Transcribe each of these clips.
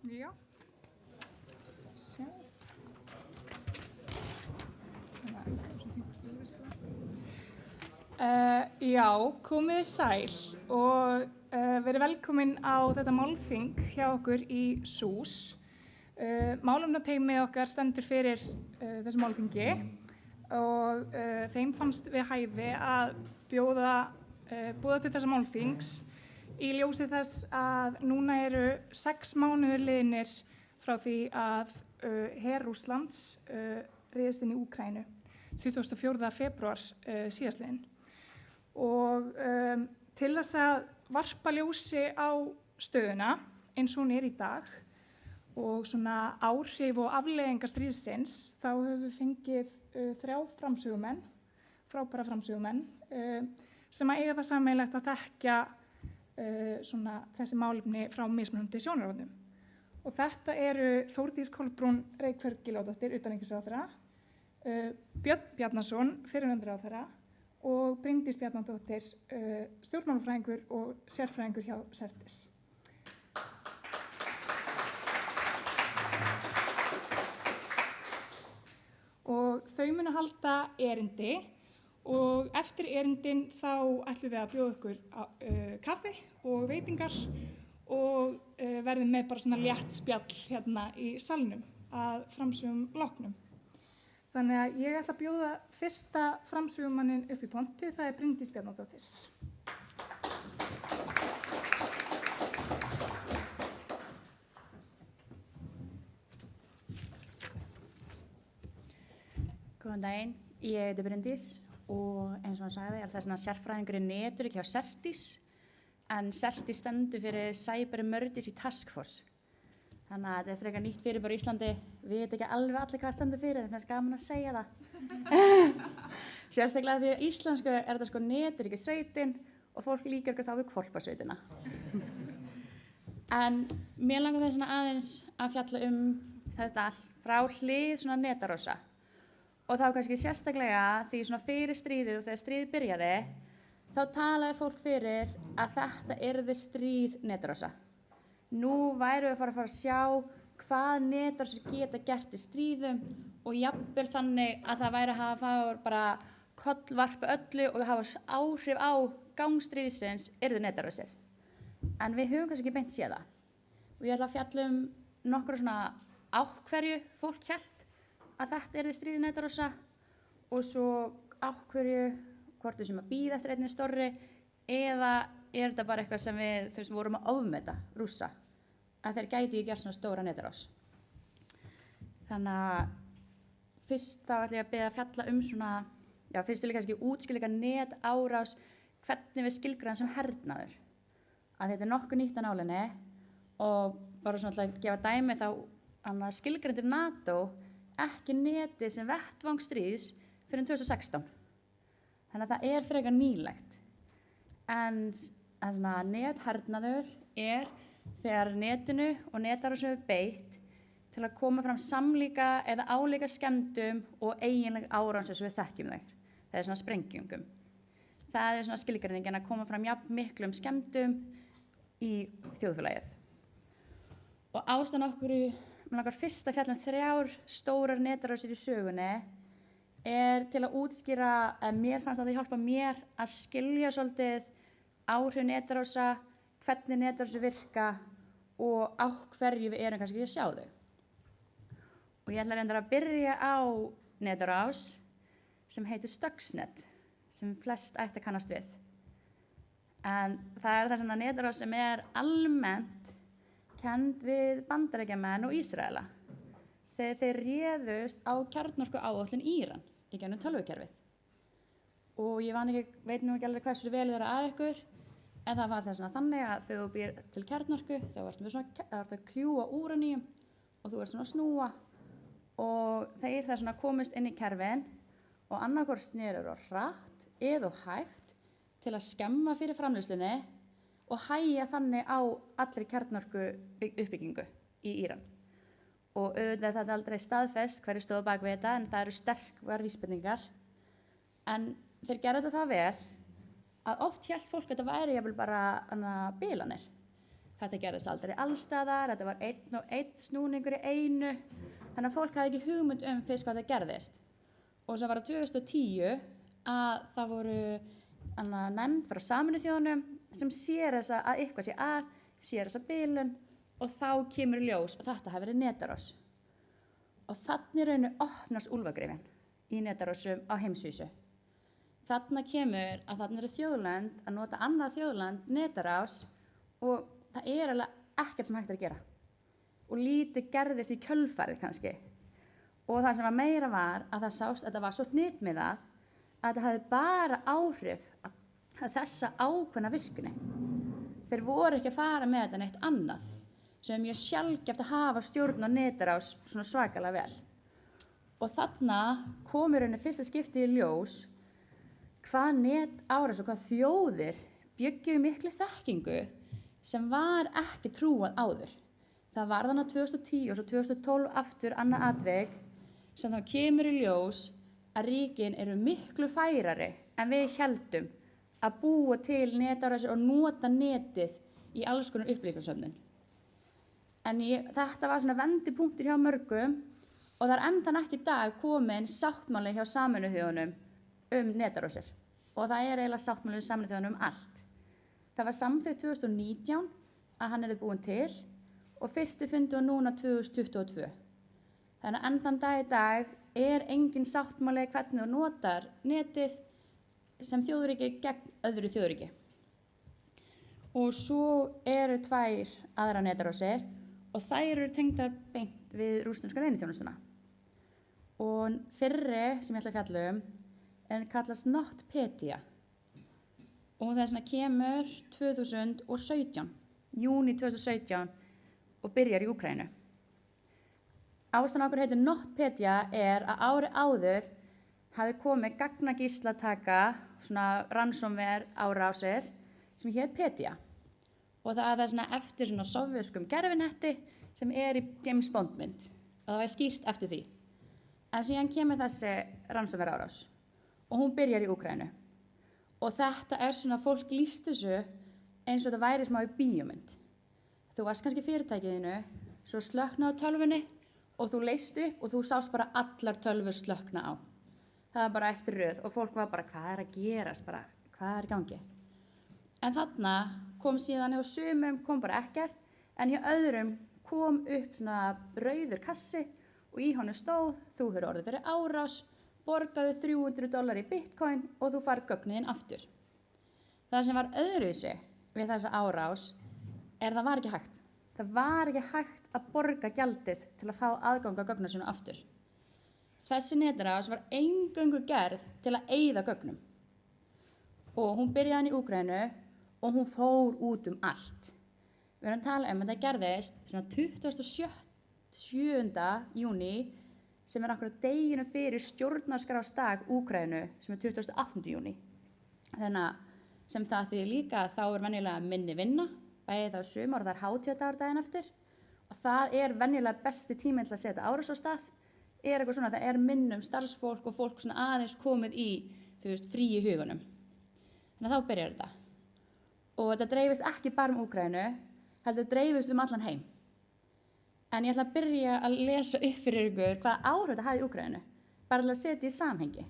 Já. Sjá. Já, komið sæl og verið velkomin á þetta málþing hjá okkur í SÚS. Málefnateymið okkar stendur fyrir þessu málþingi og þeim fannst við hæfi að bjóða til þessa málþings í ljósi þess að núna eru 6 mánuðir liðnir frá því að her Rússlands réðist inn í Úkraínu 24. febrúar síðastliðinn. Og til þess að varpa ljósi á stöðuna eins og hún í dag og svona áhrif og afleiðingar stríðsins þá höfum við fengið 3 framsögumenn, frábæra framsögumenn sem að eiga það sameiginlegt að þekkja svona þessi málefni frá mismunandi sjónarhornum. Og þetta eru Þórdís Kolbrún Reykfjörð Gylfadóttir, utanríkisráðherra, Björn Bjarnason, fyrrverandi ráðherra og Bryndís Bjarnadóttir, stjórnmálafræðingur og sérfræðingur hjá Certis. Og þau munu halda erindi og eftir erindin þá ætlum við að bjóða ykkur kaffi og veitingar og verðum með bara svona létt spjall hérna í salnum að framsögum loknum. Þannig að ég ætla að bjóða fyrsta framsögumannin upp í pontu, það er Bryndís Bjarnadóttir. Góðan daginn, ég heiti Bryndís og eins og hann sagði er það svona sérfræðingur í netöryggi hjá Certis en Certis stendur fyrir Cyber Emergency Task Force. Þannig að þetta er frekar nýtt fyrir bara í Íslandi, við veit ekki alveg allir hvað það stendur fyrir, en það er gaman að segja það. Sérstaklega því að íslensku er þetta sko netöryggissveitin og fólk líkar ykkur þá við hvolpasveitina. En mér langar þess aðeins að fjalla þetta allt frá hlið svona netarosa. Og þá kannski sérstaklega því svona fyrir stríðið og þegar stríðið byrjaði, þá talaði fólk fyrir að þetta yrði stríð netarosa. Nú værum við að fara að sjá hvað netarosur geta gert í stríðum og jafnvel þannig að það væri að hafa bara kollvarpa öllu og hafa áhrif á gangstríðsins yrði netarosur. En við höfum kannski ekki beint séð það. Og ég ætla að fjalla nokkra svona á hverju fólk hélt að þetta yrði stríð netarosa og svo á hverju hvort við sem að bíða eftir einni stórri eða er þetta bara eitthvað sem við vorum að ofmeta Rússa að þeir gætu ekki gert svona stóra netarás. Þannig að fyrst þá ætla ég að biðja að fjalla svona, fyrst vil ég kannski útskýra netárás, hvernig við skilgreinum sem hernaður. Að þetta er nokkuð nýtt á nálinni og bara svona ætla að gefa dæmi þá skilgreindir NATO ekki netið sem vettvang stríðs fyrir 2016. Þannig að það er frekar nýlegt. En svona nethernaður er þegar netinu og netárásu er beitt til að koma fram samlíka eða álíka skemmdum og eiginleg árás eins og við þekkjum þau. Það er svona sprengjungum. Það er svona skilgreiningin að koma fram jafn miklum skemmdum í þjóðfélagið. Og ástæðan okkur mig langar fyrst að fjalla 3 stórar netárásir í sögunni er til að útskýra að mér fannst að það hjálpa mér að skilja svolítið áhrif netarása, hvernig netárásir virka og á hverju við erum kannski að sjá þau. Og ég ætla reyndar að byrja á netárás sem heitir Stuxnet, sem flest ætti að kannast við. En það er það svona netárás sem er almennt kennd við Bandaríkjamenn og Ísraela þegar þeir réðust á kjarnorkuáætlun Íran í gegnum tölvukerfið. Og ég veit nú ekki alveg hversu vel þeir að ykkur, en það var þess að þannig að þegar þú býr til kjarnorku þá ertu að kljúa úraníum og þú ert svona að snúa og þeir það svona komist inn í kerfin og annarkvort snerur og hratt eða hægt til að skemma fyrir framleiðslunni og hægja þannig á allri kjarnorku uppbyggingu í Íran. Og auðvitað þetta er aldrei staðfest hverju stóð bak við þetta en það eru sterkar vísbendingar. En þeir gerðu þetta það vel að oft hélt fólk að þetta væri jafnvel bara bilanir. þetta gerðist aldrei allstaðar, þetta var einn og einn snúningur í einu, þannig að fólk hafði ekki hugmynd fyrst hvað þetta gerðist. Og svo var það 2010 að það voru nefnd frá Sameinuðu þjóðunum sem sér að eitthvað sér þessa bilun og þá kemur í ljós að þetta hafi verið netárás. Og þannig rauninu opnast úlfagrifin í netarársum á heimsvísu. Þannig kemur að þannig eru þjóðlönd að nota annað þjóðland netárás og það alveg ekkert sem hægt að gera. Og lítið gerðist í kjölfarið kannski. Og það sem var meira var að það sást að þetta var svo hnitmiðað að þetta hafði bara áhrif að þessa ákveðna virkni. Þeir voru ekki að fara með þetta neitt annað, sem er mjög sjaldgæft að hafa stjórn á netárás svona svakalega vel. Og þarna kom í rauninni fyrsta skipti í ljós hvað netárás og hvað þjóðir bjuggu miklu þekkingu sem var ekki trúað áður. Það var þannig 2010 og svo 2012 aftur annað atvik sem þá kemur í ljós að ríkin eru miklu færari en við héldum að búa til netárásir og nota netið í alls konar upplýsingasöfnun. En þetta var svona vendipunktur hjá mörgum og það er enn ekki í dag komin sáttmáli hjá Sameinuðu þjóðunum netárásir. Og það er eiginlega sáttmáli hjá Sameinuðu þjóðunum allt. Það var samþykkt 2019 að hann búinn til og fyrsti fundur núna 2022. Þannig að enn þann dag í dag er engin sáttmáli hvernig þú notar netið sem þjóðríki gegn öðru þjóðríki. Og svo eru 2 aðra netárásir og þær eru tengdar beint við rússneska leyniþjónustuna. Og fyrri sem ég ætla að fjalla kallast NotPetya. Og það kemur 2017, júní 2017 og byrjar í Úkraínu. Ástæðan okkur heitir NotPetya er að ári áður hafi komið gagnagíslataka, svona ransomware árásir sem hét Petya. Og það er eftir svona sovjeskum gerfinetti sem í James Bond mynd. Og það var skýrt eftir því. En síðan kemur þessi ransomware árás og hún byrjar í Úkraínu. Og þetta svona fólk lýst þessu eins og þetta væri smá í bíómynd. Þú varst kannski fyrirtækiðinu, svo slöknaði á tölvunni og þú leist upp og þú sást bara allar tölvur slökna á. Það var bara eftir röð og fólk var bara hvað að gerast, bara hvað í gangi. En þarna kom síðan hjá sumum kom bara ekkert en hjá öðrum kom upp svona rauður kassi og í honum stóð þú hefur orðið fyrir árás, borgaðu $300 í bitcoin og þú fær gögnin aftur. Það sem var öðruvísi við þessa árás það var ekki hægt. Það var ekki hægt að borga gjaldið til að fá aðgang að gögnum sínum aftur. Þessi netárás var eingöngu gerð til að eyða gögnum. Og hún byrjaði í Úkraínu og hún fór út allt. Við erum að tala að þetta gerðist 27. júní sem akkurat deginu fyrir stjórnarskrárdag Úkraínu sem 28. júní. Þannig að sem það þýðir líka að þá venjulega minni vinna, bæði þá sumar og það hátíðardagur daginn eftir og það venjulega besti tíminn til að setja árás á stað eitthvað svona, það minnum starfsfólk og fólk svona aðeins komið í frí í hugunum. Þannig að þá byrjar þetta. Og þetta dreifist ekki bara Úkraínu, heldur dreifist allan heim. En ég ætla að byrja að lesa upp fyrir ykkur hvaða áhrif þetta hafði í Úkraínu, bara til að setja í samhengi.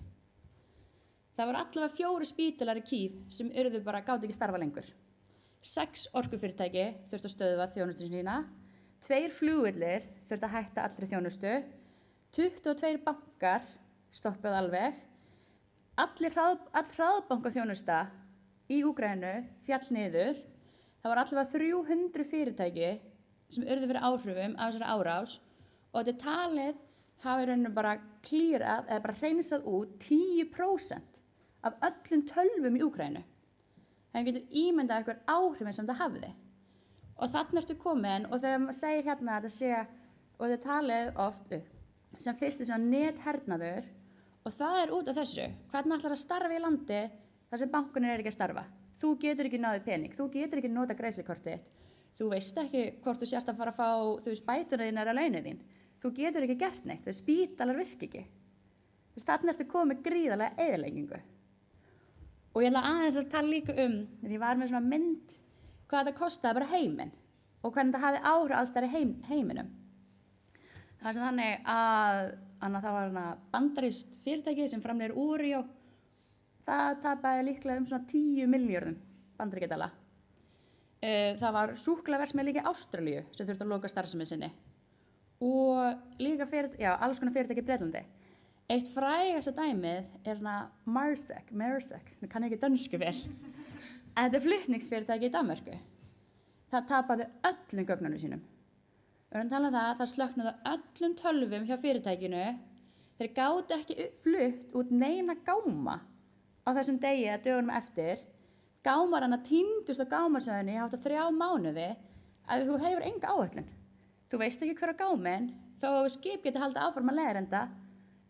Það voru allavega 4 spítalar í Kyiv sem gátu ekki starfa lengur. 6 orkufyrirtæki þurftu að stöðva þjónustu sína, 2 flugvellir þurftu að hætta allri þjónustu, 22 bankar stoppuðu alveg, all hraðbankaþjónusta í Úkraínu fjall niður, það voru allavega 300 fyrirtæki sem urðu fyrir áhrifum af þessari árás og þetta talið hafi rauninu bara klírað eða bara hreinsað út 10% af öllum tölvum í Úkraínu. Það getur ímyndað ykkur áhrifin sem það hafði. Og þarna ertu komin og þegar maður segir hérna að þetta sé, og þetta talið oft sem fyrst svona nethernaður og það út af þessu. Hvernig ætlar að starfa í landi þar sem bankunir ekki að starfa? Þú getur ekki náðið pening, þú getur ekki nota greiðslukortið þitt. Þú veist ekki hvort þú sért að fara að fá bæturnar þínar að launum þín. Þú getur ekki gert neitt, spítalar virka ekki. Þarna ertu komið gríðarlega eyðileggingu. Og ég ætla aðeins að tala líka þegar ég var með svona mynd, hvað þetta kostaði bara heiminn. og hvernig það hafði áhrif alls þar í heiminum. Það sem þannig að það var bandarískt fyrirtæki sem framleiðir Oreo, það tapaði líklega svona 10 milljörðum bandaríkjadala. Það var súkkulaverksmiðja líka í Ástralíu sem þurfti að loka starfsemi sinni og líka alls konar fyrirtæki í Bretlandi. Eitt frægasta dæmið Maersk, ég kann ekki dönsku vel, en þetta flutningsfyrirtæki í Danmörku. Það tapaði öllum gögnunum sínum. Við erum að tala um það slöknuðu öllum tölvum hjá fyrirtækinu. Þeir gátu ekki flutt út neina gáma á þessum degi eða dögunum eftir. Gámarana týndust á gámasöðinni í hátt á 3 mánuði að þú hefur enga áætlun. Þú veist ekki hver á gáminn, þó að skip geti haldið áfram að leiðrenda,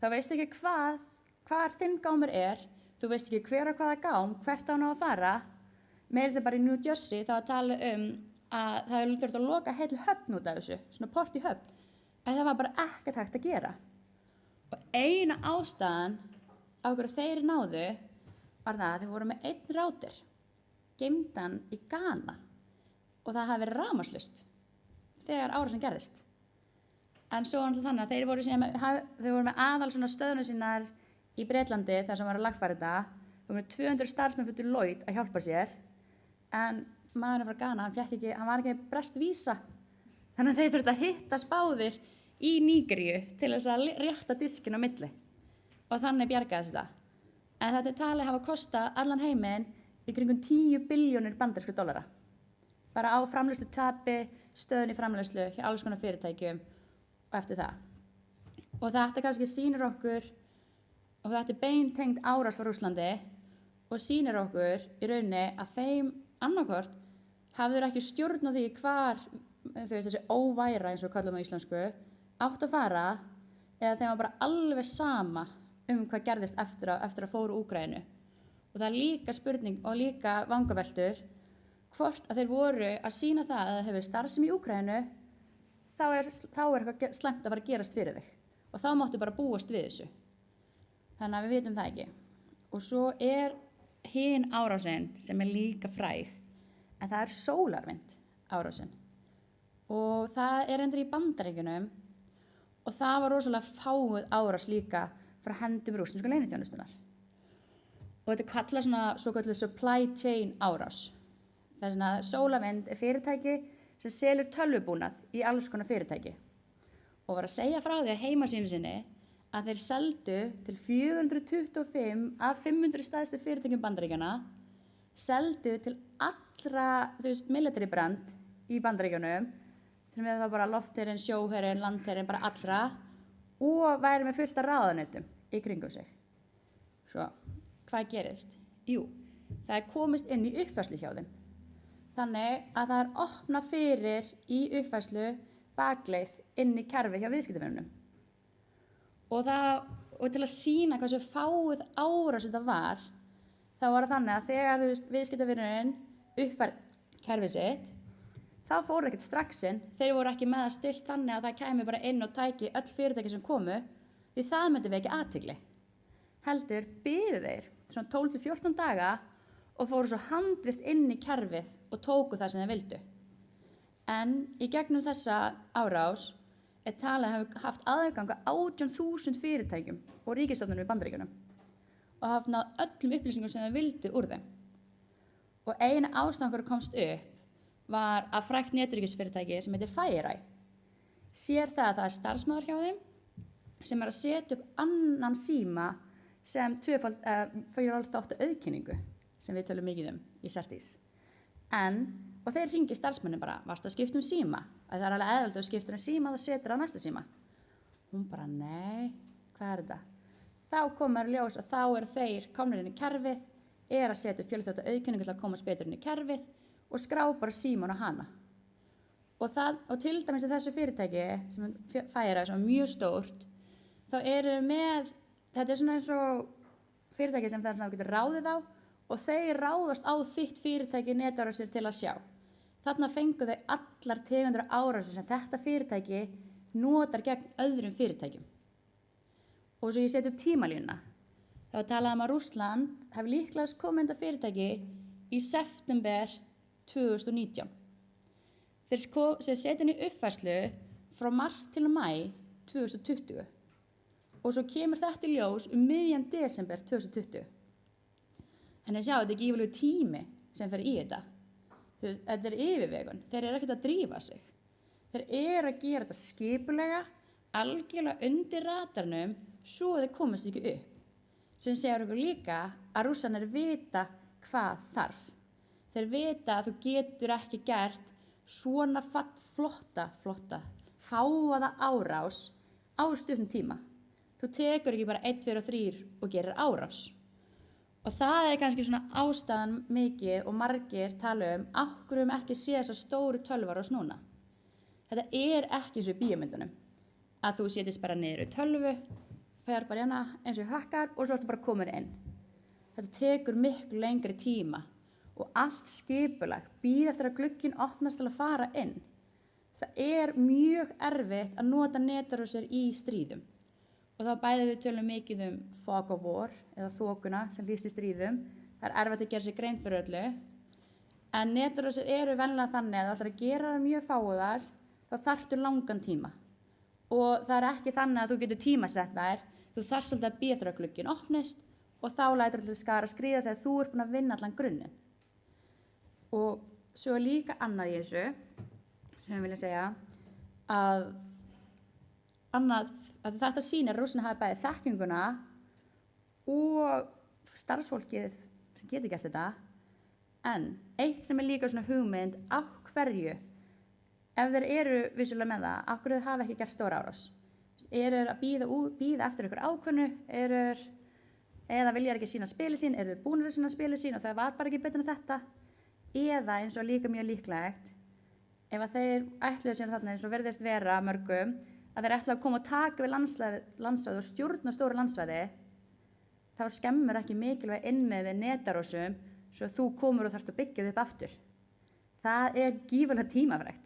þá veist ekki hvar þinn gámur þú veist ekki hver á hvaða gám, hvert á hann á að fara. Meira sem bara í New Jersey þá að tala um að það hefur þurft að loka heil höfn út af þessu, svona port í höfn, en það var bara ekkert hægt að gera. Og eina ástæðan af hverju þeir náðu var það að þeir voru með einn rátir, geymdan í Ghana, og það hafi verið rafmagnslaust þegar árásin gerðist. En svo var þannig að þeir voru með aðal svona stöðunum sínar í Bretlandi þar sem var að lagfæra þetta. Þeir voru með 200 starfsmenn fyrir Deloitte að hjálpa sér, en maðurinn frá Ghana, hann var ekki brest vísa, þannig að þeir þurftu að hittast báðir í Nígeríu til þess að rétta diskinn á milli og þannig bjargaðist þetta. En þetta talið hafa kostað allan heiminn í kringum 10 billjónir bandarískra dollara. Bara á framleiðslu tapi, stöðun í framleiðslu hjá alls konar fyrirtækjum og eftir það. Og þetta kannski sýnir okkur, og þetta beintengt árás frá Rússlandi og sýnir okkur í rauninni að þeim annarkvort hafður ekki stjórn á því hvar þessi óværa, eins og við kallum á íslensku, átt að fara, eða þeim var bara alveg sama hvað gerðist eftir að fóru Úkraínu. Og það líka spurning og líka vangaveltur hvort að þeir voru að sýna það að það hefur starfsemi í Úkraínu, þá er eitthvað slæmt að fara að gerast fyrir þig. Og þá máttu bara búast við þessu. Þannig að við vitum það ekki. Og svo hin árásin sem líka fræg, en það er sólarvind árásin. Og það endur í Bandaríkjunum og það var rosalega fáuð árás líka frá hendum rússnesku leyniþjónustunnar. Og þetta kallað svo kallað supply chain árás. Þess að Sólarvind fyrirtæki sem selur tölvubúnað í alls konar fyrirtæki og var að segja frá því að heimasíðu sinni að þeir seldu til 425 af 500 stærstu fyrirtækjum Bandaríkjanna, seldu til allra, military brand í Bandaríkjunum, sem er þá bara loftherinn, sjóherinn, landherinn, bara allra, og væri með fullt af ráðuneytum í kringum sig. Svo, hvað gerist? Jú, það komist inn í uppfærslu hjá þeim. Þannig að það opnað fyrir í uppfærslu bakleið inn í kerfi hjá viðskiptavinunum. Og til að sýna hversu fáuð árás þetta var, þá var það þannig að þegar viðskiptavinunin uppfærði kerfið sitt, þá fóru ekkert strax inn, þeir voru ekki með það stillt þannig að það kæmi bara inn og tæki öll fyrirtæki sem komu, því það myndi vekja athygli. Heldur biðu þeir svona 12-14 daga og fóru svo handvirkt inn í kerfið og tóku það sem þeir vildu. En í gegnum þessa árás talið að hafa haft aðgang að 18.000 fyrirtækjum og ríkisstofnunum í Bandaríkjunum og haft náð öllum upplýsingum sem þeir vildu úr þeim. Og eina ástæðan komst upp var að frægt netöryggisfyrirtæki sem heitir FireEye sér það að það er starfsmaður hjá þeim sem að setja upp annan síma sem tvöfalda auðkynningu sem við tölum mikið í Certis. Og þeir hringi starfsmönnum bara, varst að skipta síma? Að það er alveg eðlilegt að skipta síma og setur á næsta síma. Hún bara, nei, hvað er þetta? Þá komur ljós að þá þeir komnir inn í kerfið, að setja upp fjölþjóta auðkynningu til að komast betur inn í kerfið og skrá bara síman á hana. Og til dæmis í þessu fyrirtæki sem FireEye sem er mjög stórt, þá með, þetta svona eins og fyrirtæki sem það getur ráðið á og þeir ráðast á þitt fyrirtæki netárásir til að sjá. Þarna fengu þau allar tegundir árásir sem þetta fyrirtæki notar gegn öðrum fyrirtækjum. Og svo ég seti upp tímalínuna. Þá talaði að Rússland hafi líklegast komið inn á fyrirtæki í september 2019. þeir setja henni uppfærslu frá mars til maí 2020 og svo kemur þetta í ljós miðjan desember 2020. Þannig sjá, þetta er ekki yfirlegu tími sem fer í þetta. Þetta er yfirvegun, þeir eru ekkert að drífa sig. Þeir eru að gera þetta skipulega, algjörlega undir radarnum, svo þeir komast ekki upp. Sem segir okkur líka að Rússarnir vita hvað þarf. Þeir vita að þú getur ekki gert svona flotta, fáaða árás á stuttum tíma. Þú tekur ekki bara 1, 2 og 3 og gerir árás. Og það er kannski svona ástæðan mikið og margir tala af hverju ekki sé þessar stóru tölvuárás núna. Þetta er ekki eins og í bíómyndunum. Að þú setjist bara niður í tölvu, fær bara hérna eins og hakkar og svo ertu bara komin inn. Þetta tekur miklu lengri tíma og allt skipulag bíð eftir að glugginn opnast til að fara inn. Það er mjög erfitt að nota netárásir í stríðum. Og þá bæði við tölum mikið fog of war eða þokuna sem lýst í stríðum. Það er erfitt að gera sér grein fyrir öllu. En netárásir eru venjulega þannig að þú ætlar að gera það mjög fáuðar, þá þarftu langan tíma. Og það er ekki þannig að þú getur tímasett þær. Þú þarf svolítið að bíða eftir að glugginn opnist og þá lætur alltaf skara skríða þegar þú ert búin að vinna allan grunninn. Og svo er líka annað í þessu sem ég vilja segja að þetta sýnir að Rússarnir hafi bæði þekkinguna og starfsfólkið sem getur gert þetta. En eitt sem er líka svona hugmynd af hverju, ef þeir eru vissulega með það, af hverju þeir hafa ekki gert stóra árás. Eru þeir að bíða eftir ykkur ákvörðun, eða vilja ekki sína spilið sín, eru þeir búnir að sína spilið sín og það var bara ekki betur en þetta. Eða eins og líka mjög líklegt, ef að þeir ætluðu sér þarna eins og verðist vera mörgum, að þeir ætla að koma og taka við landsvæði og stjórna stóru landsvæði, þá skemmur ekki mikilvæg innmið við netárásum svo þú komur og þarft að byggja þau upp aftur. Það er gífurlega tímafrekt.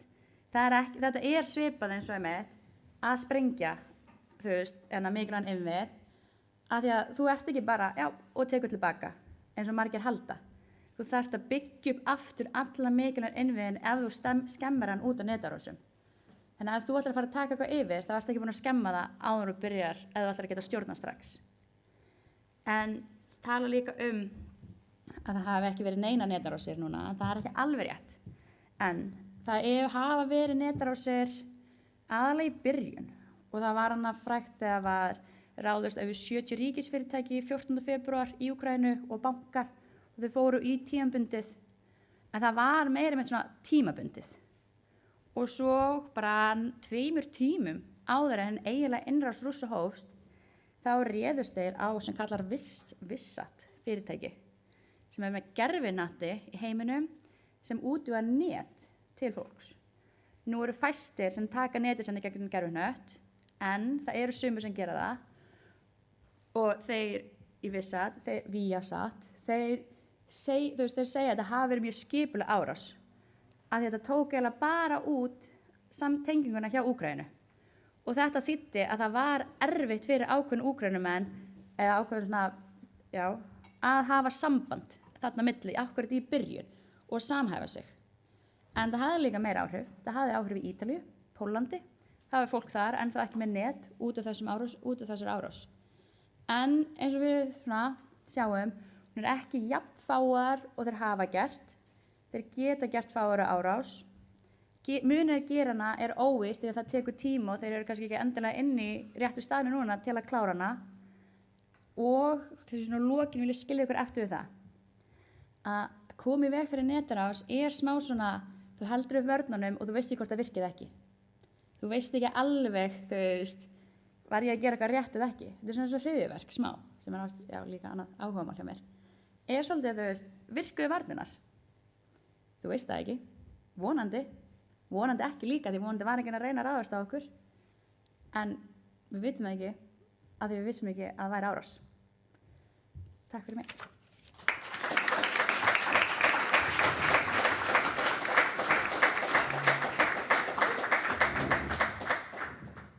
Þetta er svipað eins og að sprengja, mikilvægan innvið, af því að þú ert ekki bara, og tekur tilbaka, eins og margir halda. Þú þarft að byggja upp aftur alla mikilvægan innviðin ef þú skemmir hann út á netárásum. Þannig að ef þú ætlar að fara að taka eitthvað yfir, þá ertu ekki búin að skemma það áður og byrjar ef þú ætlar að geta stjórna strax. En tala líka að það hafi ekki verið neina netárásir núna, það er ekki alveg rétt. En það hafa verið netárásir aðalega í byrjun og það var annað frægt þegar var ráðist yfir 70 ríkisfyrirtæki 14. febrúar í Úkraínu og bankar og þau fóru í tímabundið, en það var meira með svona tímabundið. Og svo bara 2 tímum áður en eiginlega innrás Rússa hófst, þá réðust þeir á sem kallar Vissat fyrirtæki, sem með gervinati í heiminum sem útvegar net til fólks. Nú eru fæstir sem taka netið sem gegnum gervinött, en það eru sumir sem gera það. Og þeir í Vissat, Viasat, þeir segja að það hafi verið mjög skipuleg árás. Að þetta tók eiginlega bara út samtenginguna hjá Úkraínu. Og þetta þýddi að það var erfitt fyrir ákveðin Úkraínumenn eða ákveðin að hafa samband þarna milli, akkurat í byrjun og samhæfa sig. En það hafði líka meira áhrif. Það hafði áhrif í Ítalíu, Póllandi. Það var fólk þar en það ekki með net út af þessar árás. En eins og við sjáum, hún er ekki jafnfáar og þeir hafa gert. Þeir geta gert fáara árás. Munir gera hana er óvíst því að það tekur tíma og þeir eru kannski ekki endilega inn í réttu staðinu núna til að klára hana. Og þessi lokin vil ég skilja ykkur eftir við það. Að koma í veg fyrir netárás er smá svona, þú heldur upp vörnunum og þú veist ekki hvort það virkið ekki. Þú veist ekki alveg, var ég að gera eitthvað rétt eða ekki. Þetta er svona hryðjuverk smá, sem er líka annað áhugamál hjá mér. Er svolítið, virkuðu varnirnar. Þú veist það ekki, vonandi ekki líka því vonandi var ekki að reyna að ráðast á okkur, en við vitum það ekki að því við vissum ekki að það væri árás. Takk fyrir mig.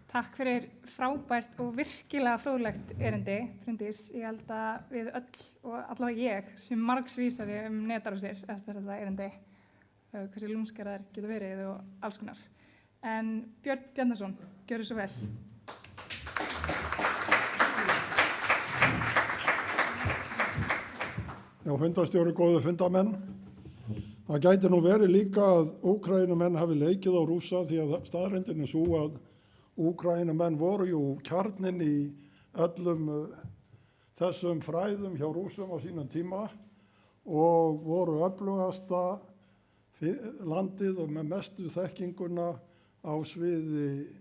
Takk fyrir frábært og virkilega fróðlegt erindi, Bryndís. Ég held að við öll og allavega ég sem margsvísari netárásir eftir þetta erindi. hversu lúmskar þær geta verið og alls konar. En Björn Bjarnason, gjörðu svo vel. Já, fundastjóri, góðu fundamenn. Það gæti nú verið líka að Úkraínumenn hafi leikið á Rússa því að staðreyndin er svo að Úkraínumenn voru jú kjarninn í öllum þessum fræðum hjá Rússum á sínum tíma og voru öflugasta landið og með mestu þekkinguna á sviði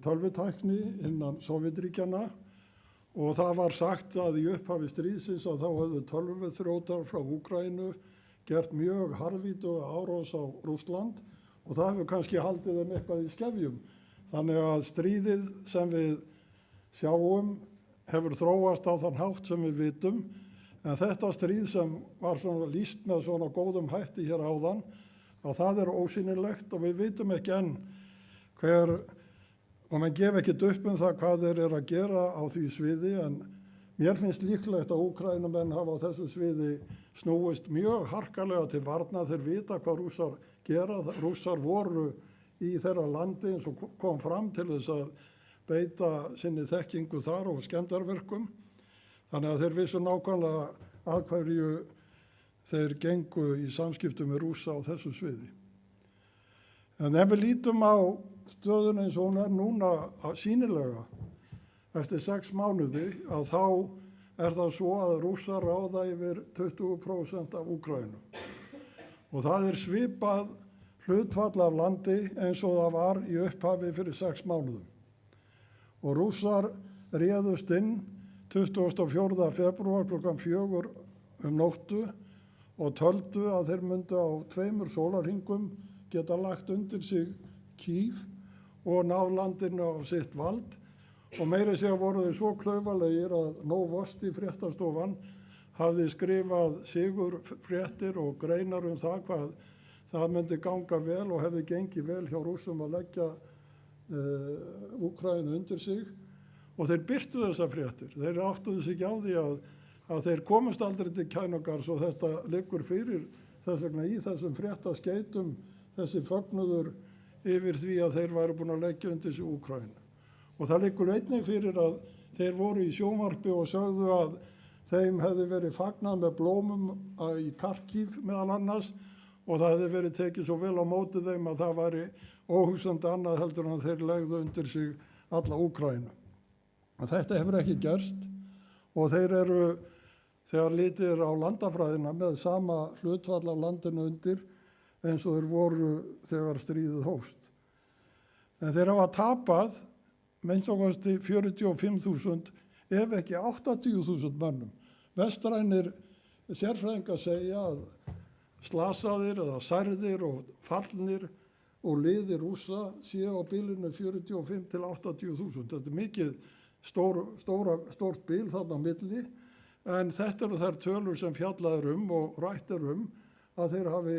tölvutækni innan Sovétríkjanna og það var sagt að í upphafi stríðsins að þá höfðu tölvuþrjótar frá Úkraínu gert mjög harðvítuga árás á Rússland og það hefur kannski haldið þeim eitthvað í skefjum. Þannig að stríðið sem við sjáum hefur þróast á þann hátt sem við vitum, en þetta stríð sem var svona lýst með svona góðum hætti hér áðan, að það er ósýnilegt og við vitum ekki enn hver, og menn gef ekkert upp það hvað þeir eru að gera á því sviði, en mér finnst líklegt að Úkraínumenn hafa á þessu sviði snúist mjög harkalega til varna. Þeir vita hvað Rússar gera. Rússar voru í þeirra landi eins og kom fram til þess að beita sinni þekkingu þar og skemmdarverkum. Þannig að þeir vissu nákvæmlega að hverju þeir gengu í samskiptum með Rússa á þessu sviði. En ef við lítum á stöðuna eins og hún er núna sýnilega eftir 6 mánuði, að þá er það svo að Rússar ráða yfir 20% af Úkraínu. Og það er svipað hlutfall af landi eins og það var í upphafi fyrir 6 mánuðum. Og Rússar réðust inn 24. febrúar klukkan 4 nóttu og töldu að þeir myndu á 2 sólarhringum geta lagt undir sig Kív og ná landinu á sitt vald. Og meira segja voru þeir svo klaufalegir að Novosti fréttastofan hafði skrifað sigurfréttir og greinar það hvað það myndi ganga vel og hefði gengið vel hjá Rússum að leggja Úkraínu undir sig og þeir birtu þessar fréttir. Þeir áttuðu sig ekki á því að þeir komast aldrei til Kænugars og þetta liggur fyrir þess vegna í þessum fréttaskeytum þessi fögnuður yfir því að þeir væru búin að leggja undir sig Úkraínu. Og það liggur einnig fyrir að þeir voru í sjónvarpi og sögðu að þeim hefði verið fagnað með blómum í Kharkiv meðal annars og það hefði verið tekið svo vel á móti þeim að það væri óhugsandi annað heldur en þeir legðu undir sig alla Úkraínu. Þetta hefur ekki gerst og þeir eru, þegar litið er á landafræðina, með sama hlutfall af landinu undir eins og þeir voru þegar stríðið hófst. En þeir hafa tapað minnst okkar 45.000 ef ekki 80.000 mönnum. Vestrænir sérfræðingar segja að slasaðir eða særðir og fallnir og liðir Rússa séu á bilinu 45 til 80.000. Þetta er mikið stórt bil þarna á milli, en þetta eru þær tölur sem fjallað og rætt að þeir hafi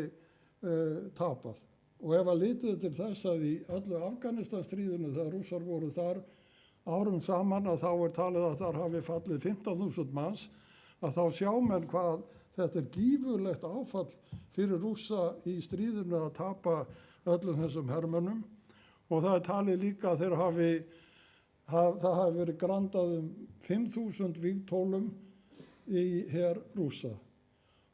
tapað. Og ef að litið til þess að í öllu Afganistanstríðinu þegar Rússar voru þar árum saman að þá er talið að þar hafi fallið 15.000 manns, að þá sjá menn hvað þetta er gífurlegt áfall fyrir Rússa í stríðinu að tapa öllum þessum hermönnum. Og það er talið líka að það hafi verið grandað 5.000 vígtólum í her Rússa.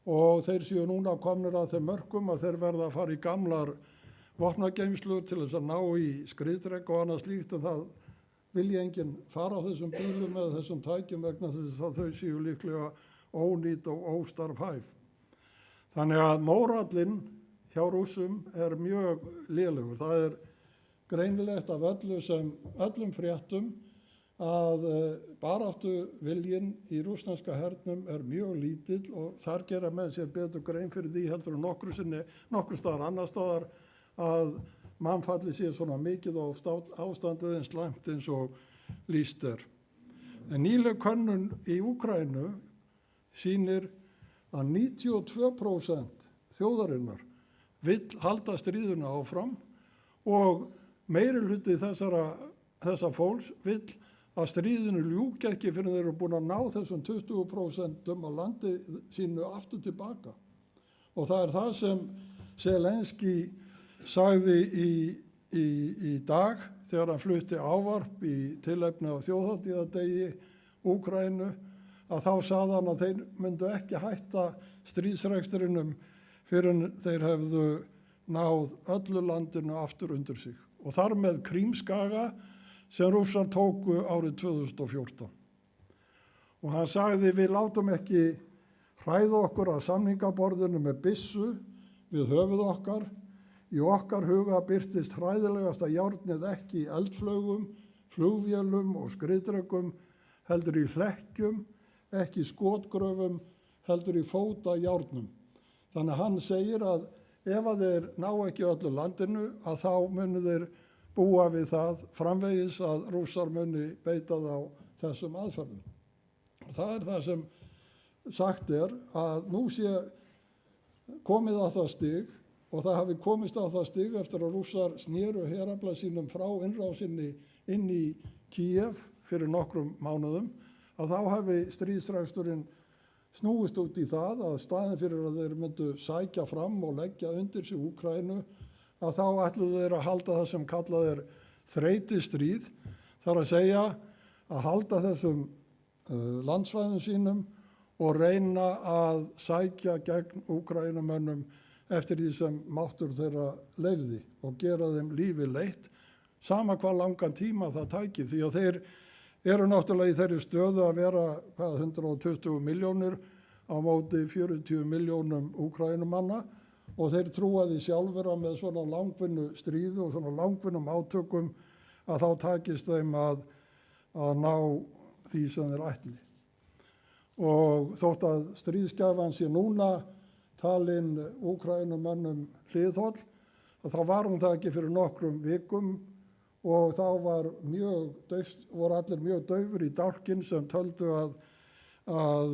Og þeir séu núna komnir að þeim mörkum að þeir verða að fara í gamlar vopnageymslur til þess að ná í skriðdreka og annað slíkt, en það vilja enginn fara á þessum bílum eða þessum tækjum vegna þess að þau séu líklega ónýt og óstarfhæf. Þannig að mórallinn hjá Rússum er mjög lélegur. Það er greinilegt af öllum fréttum að baráttu viljinn í rússneska hernum er mjög lítill og þar gera menn sér betur grein fyrir því heldur en nokkur staðar annar staðar að mannfalli sé svona mikið og ástandið eins slæmt eins og lýst er. En nýleg könnun í Úkraínu sýnir að 92% þjóðarinnar vill halda stríðuna áfram og meirihluti þessa fólks vill að stríðinu ljúki ekki fyrir þeir eru búin að ná þessum 20% á landi sínu aftur tilbaka. Og það er það sem Zelenski sagði í dag þegar hann flutti ávarp í tilefni af þjóðhátíðardegi Úkraínu, að þá sagði hann að þeir myndu ekki hætta stríðsrekstrinum fyrir en þeir hefðu náð öllu landinu aftur undir sig og þar með Krímskaga sem Rússar tóku árið 2014. Og hann sagði við látum ekki hræða okkur að samningaborðinu með byssu við höfuð okkar. Í okkar huga birtist hræðilegasta járnið ekki í eldflaugum, flugvélum og skriðdrekum, heldur í hlekkjum, ekki í skotgröfum, heldur í fótajárnum. Þannig að hann segir að ef að þeir ná ekki öllu landinu að þá munu þeir búa við það framvegis að Rússar muni beita þá þessum aðferðum. Það er það sem sagt er að nú sé komið á það stig og það hafi komist á það stig eftir að Rússar snéru herafla sínum frá innrásinni inn í Kíjev fyrir nokkrum mánuðum, að þá hafi stríðsreksturinn snúist út í það að staðin fyrir að þeir myndu sækja fram og leggja undir sig Úkraínu, að þá ætluðu þeir að halda það sem kallað er þreytistríð, þar að segja að halda þessum landsvæðum sínum og reyna að sækja gegn Úkraínumönnum eftir því sem máttur þeirra leyfði og gera þeim lífi leitt, sama hvað langan tíma það tæki, því að þeir eru náttúrulega í þeirri stöðu að vera 120 milljónir á móti 40 milljónum Úkraínumanna og þeir trúa því sjálfur að með svona langvinnu stríðu og svona langvinnum átökum að þá takist þeim að ná því sem þeir ætli. Og þótt að stríðsgæfan sé núna talin Úkraínumönnum hliðholl, þá var hún það ekki fyrir nokkrum vikum og þá voru allir mjög daufur í dálkinn sem töldu að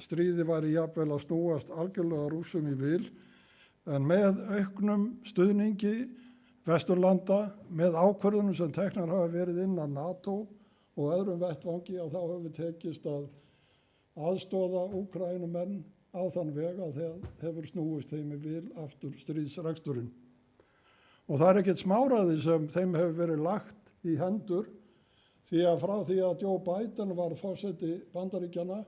stríði væri jafnvel að snúast algjörlega Rússum í vil. En með auknum stuðningi Vesturlanda, með ákvörðunum sem teknar hafa verið innan NATO og öðrum vettvangi, að þá hefur tekist að aðstoða Úkraínumenn á þann veg að þeir hefur snúist þeim í vil aftur stríðsreksturinn. Og það er ekkert smáræði sem þeim hefur verið lagt í hendur, því að frá því að Joe Biden var forseti Bandaríkjanna,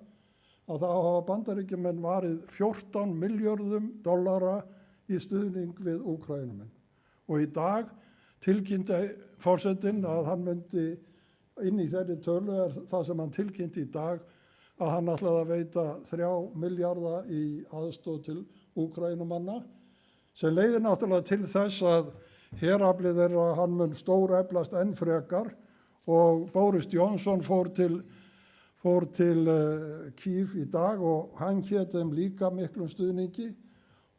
að þá hafa Bandaríkjamenn varið $14 milljörðum í stuðning við Úkraínumenn. Og í dag tilkynnti forsetinn að hann myndi, inn í þeirri tölu er það sem hann tilkynnti í dag, að hann ætlaði að veita 3 milljarða í aðstoð til Úkraínumanna, sem leiðir náttúrulega til þess að heraflið þeirra hann mun stóreflast enn frekar og Boris Johnson fór til Kyiv í dag og hann hét þeim líka miklum stuðningi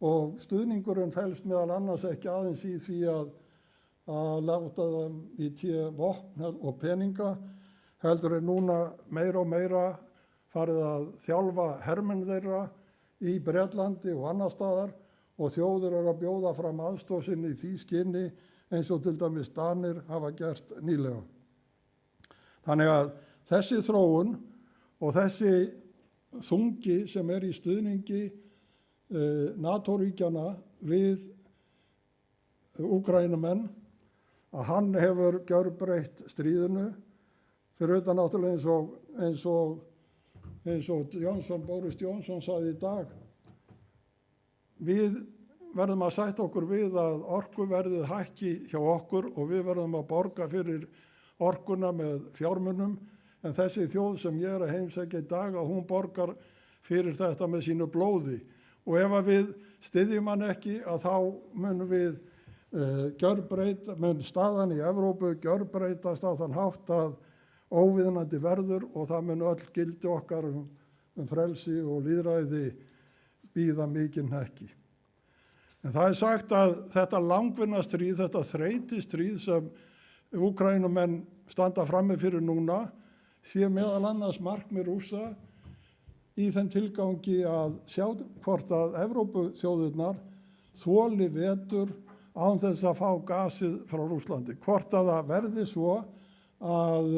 og stuðningurinn felst meðal annars ekki aðeins í því að láta þeim í té vopn og peninga, heldur er núna meira og meira farið að þjálfa hermenn þeirra í Bretlandi og annar staðar og þjóðir eru að bjóða fram aðstoð sinni í því skyni eins og til dæmis Danir hafa gert nýlega. Þannig að þessi þróun og þessi þungi sem er í stuðningi NATO-ríkjana við Úkraínumenn, að hann hefur gjörbreytt stríðinu, fyrir utan náttúrulega eins og Boris Johnson sagði í dag, við verðum að sætta okkur við að orkuverðið hækki hjá okkur og við verðum að borga fyrir orkuna með fjármunum, en þessi þjóð sem ég er að heimsækja í dag, að hún borgar fyrir þetta með sínu blóði. Og ef að við styðjum hann ekki, að þá munum við mun staðan í Evrópu gjörbreytast á þann hátt að óviðunandi verður og það mun öll gildi okkar frelsi og lýðræði bíða mikinn hnekki. En það er sagt að þetta langvinna stríð, þetta þreytistríð sem Úkraínumenn standa frammi fyrir núna, sé meðal annars markmið Rússa í þeim tilgangi að sjá hvort að Evrópuþjóðirnar þoli vetur án þess að fá gasið frá Rússlandi. Hvort að það verði svo að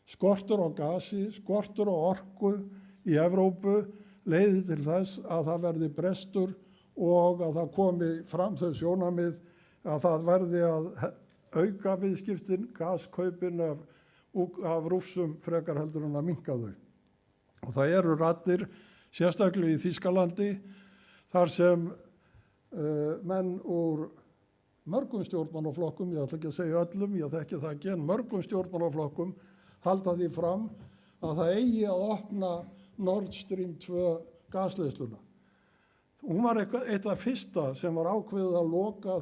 skortur á gasi, skortur á orku í Evrópu leiði til þess að það verði brestur og að það komi fram þau sjónarmið að það verði að auka viðskiptin, gaskaupin af Rússum frekar heldur en að minnka þau. Og það eru raddir, sérstaklega í Þýskalandi, þar sem menn úr mörgum stjórnmálaflokkum, ég ætla ekki að segja öllum, ég þekki það ekki, en mörgum stjórnmálaflokkum halda því fram að það eigi að opna Nord Stream 2 gasleiðsluna. Hún var eitt af fyrsta sem var ákveðið að loka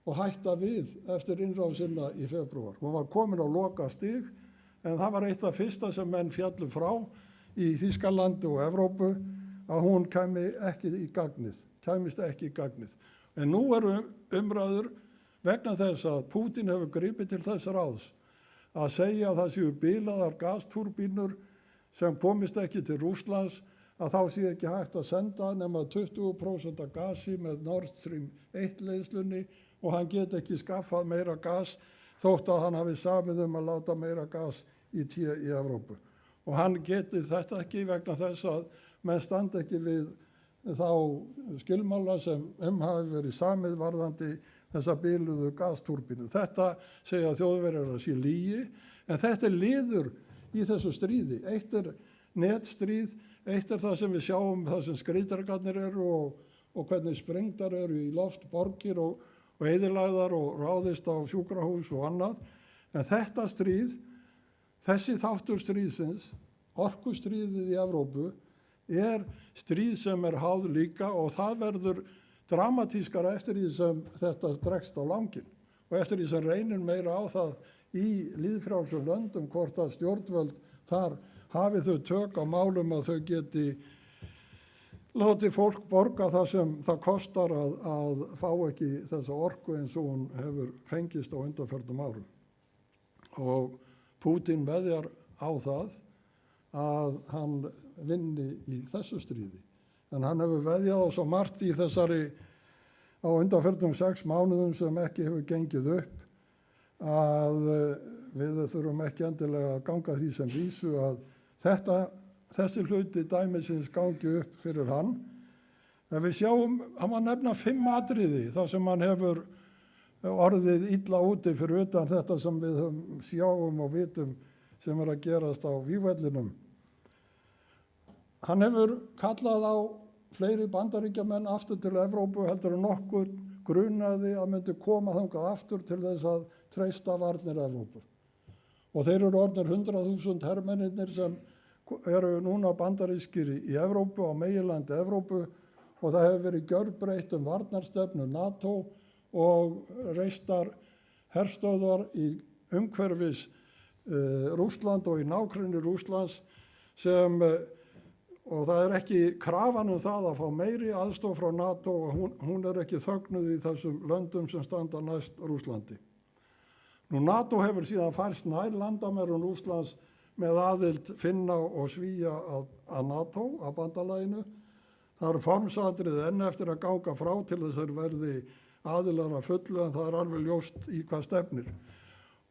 og hætta við eftir innrásina í febrúar. Hún var komin á loka stig, en það var eitt af fyrsta sem menn fjallu frá í Þýskalandi og Evrópu að hún kæmist ekki í gagnið. En nú eru umræður vegna þess að Pútín hefur gripið til þess ráðs að segja að það séu bilaðar gastúrbínur sem komist ekki til Rússlands, að þá sé ekki hægt að senda nema 20% af gasi með Nord Stream 1 leiðslunni og hann get ekki skaffað meira gas þótt að hann hafi samið að láta meira gas í Evrópu. Og hann geti þetta ekki vegna þess að menn standa ekki við þá skilmála sem hafi verið samið varðandi þessa biluðu gastúrbínu. Þetta segja Þjóðverjar að sé lygi, en þetta liður í þessu stríði. Eitt netstríð, eitt það sem við sjáum, það sem skriðdrekarnir eru og hvernig sprengdar eru í loft borgir og eyðilagðar og ráðist á sjúkrahús og annað. En þetta stríð, þessi þáttur stríðsins, orkustríðið í Evrópu, stríð sem háð líka og það verður dramatískara eftir því sem þetta dregst á langinn og eftir því sem reynir meira á það í lýðfrjálsum löndum hvort að stjórnvöld þar hafi þau tök á málum að þau geti látið fólk borga það sem það kostar að fá ekki þessa orku eins og hún hefur fengist á undanförnum árum. Og Pútín veðjar á það að hann vinni í þessu stríði. En hann hefur veðjað á svo margt í þessari á undanförnum 6 mánuðum sem ekki hefur gengið upp að við þurfum ekki endilega að ganga því sem vísu að þessi hluti dæmisins gangi upp fyrir hann. En við sjáum, hann var nefna 5 atriði þar sem hann hefur orðið illa úti fyrir utan þetta sem við sjáum og vitum sem að gerast á vígvellinum. Hann hefur kallað á fleiri bandaríkjamenn aftur til Evrópu heldur en nokkur grunaði að myndi koma þangað aftur til þess að treysta varnir Evrópu. Og þeir eru orðnir 100.000 hermennirnir sem eru núna bandarískir í Evrópu, á meginlandi Evrópu og það hefur verið gjörbreytt varnarstefnu NATO og reistar herstöðvar í umhverfis Rússland og í nágrenni Rússlands sem og það ekki krafan það að fá meiri aðstoð frá NATO og hún ekki þögnuð í þessum löndum sem standa næst Rússlandi. Nú NATO hefur síðan færst nær landamærum Rússlands með aðild Finna og Svía að NATO, að bandalaginu. Það eru formsatriði enn eftir að ganga frá til þess að verði aðilar að fullu en það alveg ljóst í hvað stefnir.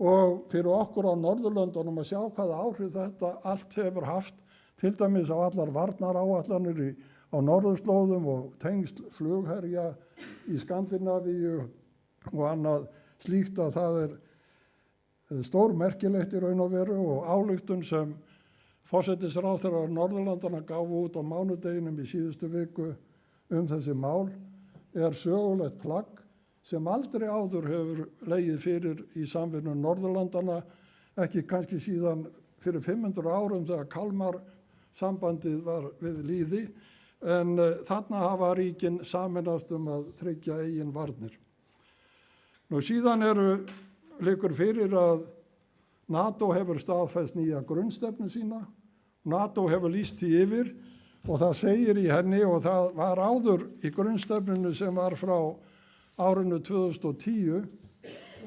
Og fyrir okkur á Norðurlöndunum að sjá hvaða áhrif þetta allt hefur haft til dæmis á allar varnaráætlanir á norðurslóðum og tengsl flugherja í Skandinavíu og annað slíkt að það stórmerkilegt í raun og veru og ályktun sem forsætisráðherrar Norðurlandana gáfu út á mánudeginum í síðustu viku þessi mál sögulegt plagg sem aldrei áður hefur legið fyrir í samvinnu Norðurlandana, ekki kannski síðan fyrir 500 árum þegar Kalmar sambandið var við lýði, en þarna hafa ríkin sameinast að tryggja eigin varnir. Nú síðan liggur fyrir að NATO hefur staðfest nýja grunnstefnu sína, NATO hefur lýst því yfir og það segir í henni og það var áður í grunnstefnunu sem var frá árinu 2010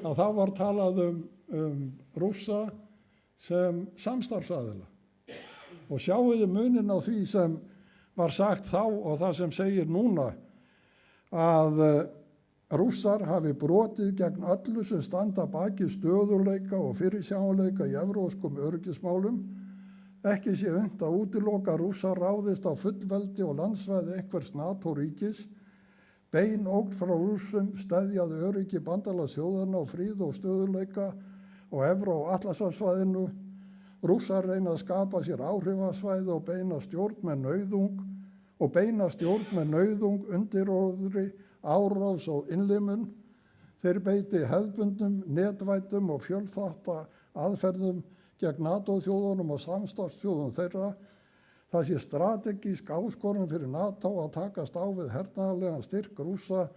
að það var talað Rússa sem samstarfsaðila. Og sjáuðu munin á því sem var sagt þá og það sem segir núna að Rússar hafi brotið gegn öllu sem standa baki stöðuleika og fyrirsjáanleika í evrópskum öryggismálum. Ekki sé unnt að útiloka Rússar ráðist á fullveldi og landsvæði einhvers NATO-ríkis Bein ógn frá Rússum steðjaði öryggi bandalagsþjóðanna og frið og stöðuleika og Evró og Atlantshafssvæðinu. Rússar reyna að skapa sér áhrifasvæði og beina stjórn með nauðung undiróðri árás og innlimun. Þeir beiti hefðbundnum, netvætum og fjölþátta aðferðum gegn NATO-þjóðunum og samstarfsþjóðum þeirra. Það sé strategísk áskorun fyrir NATO að takast á við hernaðarlegan styrk Rússa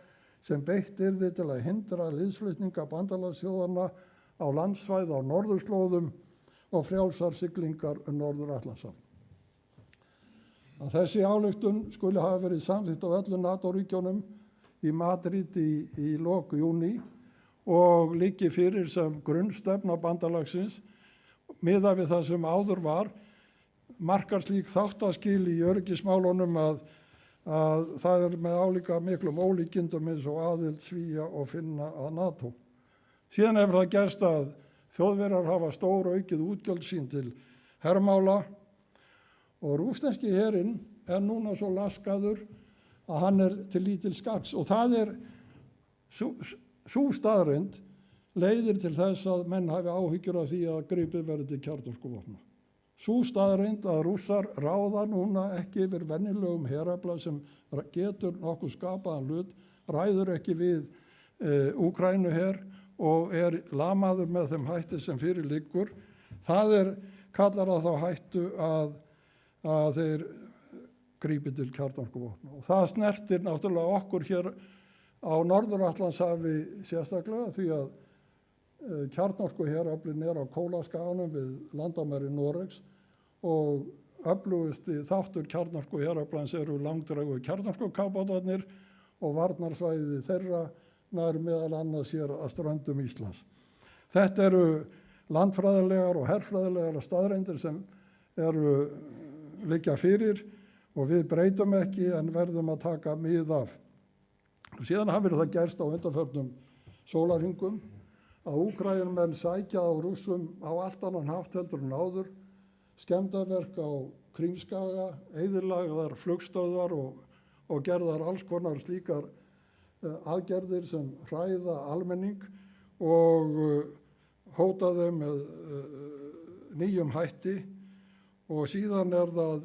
sem beitt yrði til að hindra liðsflutninga bandalagsþjóðanna á landsvæði á norðurslóðum og frjálsar siglingar Norður-Atlantshaf. Að þessi ályktun skuli hafa verið samþykkt á öllum NATO-ríkjunum í Madríd í lok júní og liggi fyrir sem grunnstefna bandalagsins miðað við það sem áður var, markar slík þáttaskil í öryggismálunum að það er með álíka miklum ólíkindum eins og aðild Svía og Finna að NATO. Síðan hefur það gerst að Þjóðverjar hafa stór aukið útgjöld sín til hermála og rússneski herinn er núna svo laskaður að hann er til lítils gagns og það er sú staðreynd leiðir til þess að menn hafi áhyggjur af því að gripið verði til kjarnorkuvopna. Sú staðreynd að Rússar ráða núna ekki yfir venjulegum herafla sem getur nokkuð skapaðan hlut, ræður ekki við Úkraínuher og er lamaður með þeim hætti sem fyrir liggur. Það kallar að þá hættu að þeir grípi til kjarnorkuvopna. Og það snertir náttúrulega okkur hér á Norður-Atlantshafi sérstaklega því að kjarnorkuheraflin er á Kólaskaganum við landamæri Noregs og öflugusti þáttur kjarnorkuheraflans eru langdrægu kjarnorkukafbátarnir og varnarsvæði þeirra nær meðal annars hér að ströndum Íslands. Þetta eru landfræðilegar og herfræðilegar staðreyndir sem liggja fyrir og við breytum ekki en verðum að taka mið af. Síðan hafði það gerst á undanförnum sólarhringum að Úkraínumenn sækja á Rússum á allt annan hátt heldur en áður, skemmdarverk á Krímskaga, eyðilagðar flugstöðvar og gerðar alls konar slíkar aðgerðir sem hræða almenning og hóta þeim með nýjum hætti og síðan er það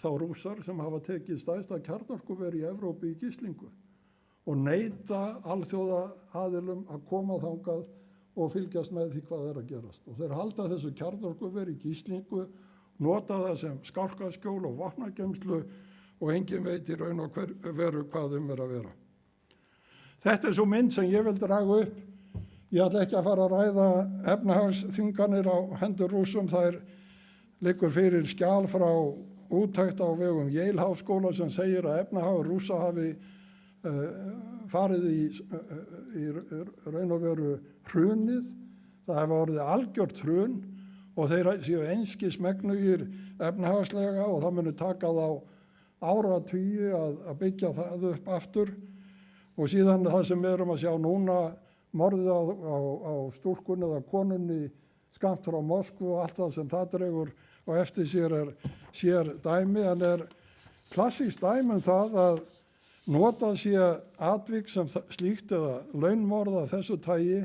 þá Rússar sem hafa tekið stærsta kjarnorkuver í Evrópu í gíslingu og neita alþjóðaaðilum að koma þangað og fylgjast með því hvað er að gerast. Og þeir halda þessu kjarnorkuveri í gíslingu, nota það sem skálkaskjól og vopnageymslu og engin veit í raun og veru hvað er að vera. Þetta er svo mynd sem ég vil draga upp. Ég ætla ekki að fara að ræða efnahagsþvinganir á hendur Rússum. Það liggur fyrir skjal frá úttekt á vegum Yale-háskóla sem segir að efnahagur Rússa hafi farið í raun og veru hrunið. Það hefur orðið algjört hrun og þeir séu einskis megnugir efnahagslega og það muni taka þá áratugi að byggja það upp aftur. Og síðan það sem við erum að sjá núna, morðið á stúlkunni eða konunni skammt frá Moskvu og allt það sem það dregur og eftir sér dæmi, en klassískt dæmi það að notað sé atvik sem slíkt eða launmorð af þessu tagi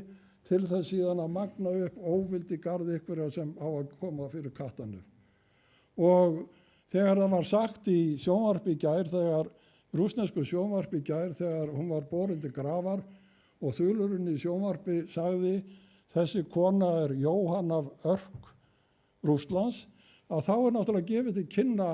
til þess síðan að magna upp óvild í garði ykkur sem á að koma fyrir kattanum. Og þegar það var sagt í sjónvarpi í gær, rússnesku sjónvarpi í gær, þegar hún var borin til grafar og þulurinn í sjónvarpi sagði þessi kona Jóhann af Örk Rússlands, að þá náttúrulega gefið til kynna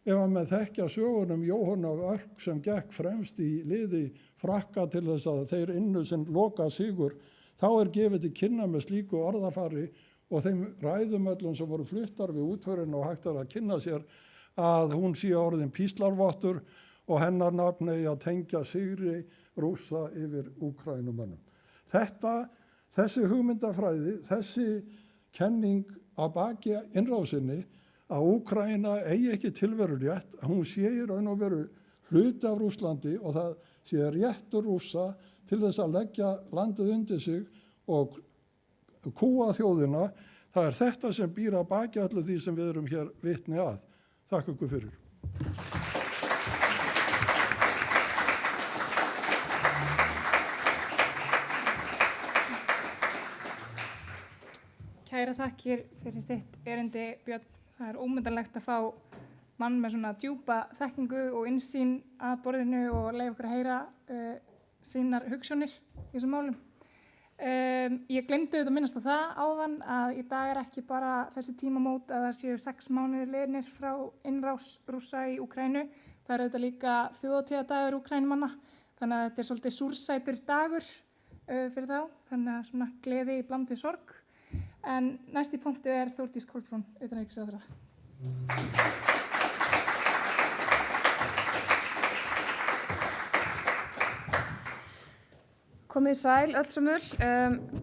ef að menn þekkja sögunum Jóhann af Örk sem gekk fremst í liði Frakka til þess að þeir innu sinn loka sigur, þá gefið til kynna með slíku orðafari og þeim ræðumöllum sem voru fluttar við útförin og hægt að kynna sér að hún sé orðin píslarvottur og hennar nafn eigi að tengja sigri Rússa yfir Úkrænumönnum. Þessi hugmyndafræði, þessi kenning að baki innrásinni að Úkraína eigi ekki tilverurétt, að hún sé í raun og veru hluti af Rússlandi og það sé réttur Rússa til þess að leggja landið undir sig og kúa þjóðina. Það þetta sem býr að baki allu því sem við erum hér vitni að. Þakka ykkur fyrir. kæra þakkir fyrir þitt erindi, Björn. Það ómetanlegt að fá mann með svona djúpa þekkingu og innsýn að borðinu og leyfa okkur að heyra sínar hugsjónir í þessum málum. Ég glemdi auðvitað að minnast á það áðan að í dag ekki bara þessi tímamót að það séu 6 mánuðir liðnir frá innrás Rússa í Úkraínu. Það auðvitað líka þjóðhátíðardagur Úkraínumanna, þannig að þetta svolítið súrsætur dagur fyrir þá, þannig að svona gleði í bland við sorg. En næsti punktu Þórdís Kolbrún, utanríkisráðherra. Komið sæl öll sömul.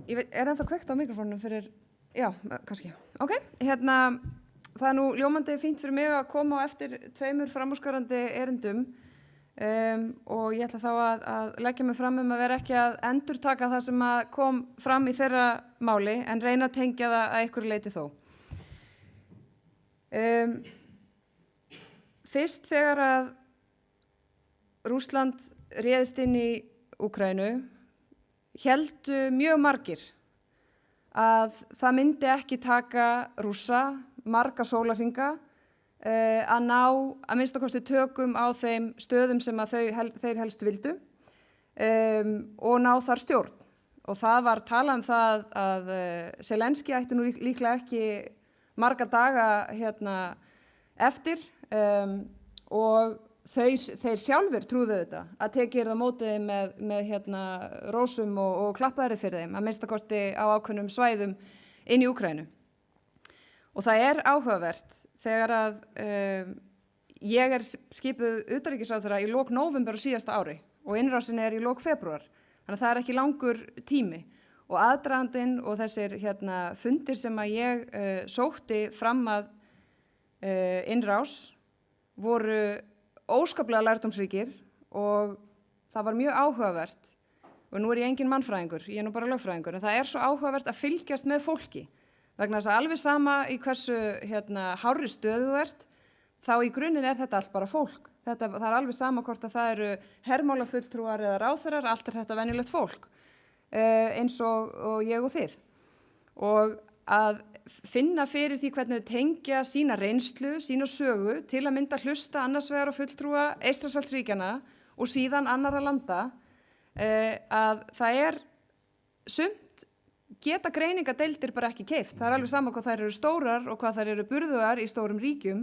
Ég ennþá kveikt á mikrofónum fyrir, já, kannski. Ok, það nú ljómandi fínt fyrir mig að koma á eftir 2 framúrskarandi erindum og ég ætla þá að leggja mig fram að vera ekki að endurtaka það sem að kom fram í þeirra máli en reyna að tengja það að einhverju leyti þó. Fyrst þegar að Rússland réðist inn í Úkraínu héldu mjög margir að það myndi ekki taka Rússa marga sólarhringa að ná að minnsta kosti tökum á þeim stöðum sem að þeir helst vildu og ná þar stjórn. Og það var talað um það að Zelenski ætti nú líklega ekki marga daga eftir og þeir sjálfur trúðu þetta að tekið það mótið með rósum og klappaðri fyrir þeim að minnsta kosti á ákveðnum svæðum inn í Úkraínu. Og það áhugavert þegar að ég skipuð utanríkisráðherra í lok nóvember á síðasta ári og innrásin í lok febrúar, þannig að það ekki langur tími. Og aðdragandinn og þessir fundir sem að ég sótti fram að innrás voru óskaplega lærdómsríkir og það var mjög áhugavert. Og nú ég engin mannfræðingur, ég nú bara lögfræðingur, en það svo áhugavert að fylgjast með fólki. Vegna þess að alveg sama í hversu hárri stöðu þú ert, þá í grunninn þetta allt bara fólk. Það alveg sama hvort að það eru hermálafulltrúar eða ráðherrar, allt þetta venjulegt fólk, eins og ég og þið. Og að finna fyrir því hvernig þau tengja sína reynslu, sína sögu, til að mynda hlusta annars vegar á fulltrúa Eystrasaltsríkjanna og síðan annarra landa, að það sumt geta greiningadeildir bara ekki keypt. Það alveg sama hvað þær eru stórar og hvað þær eru burðugar í stórum ríkjum.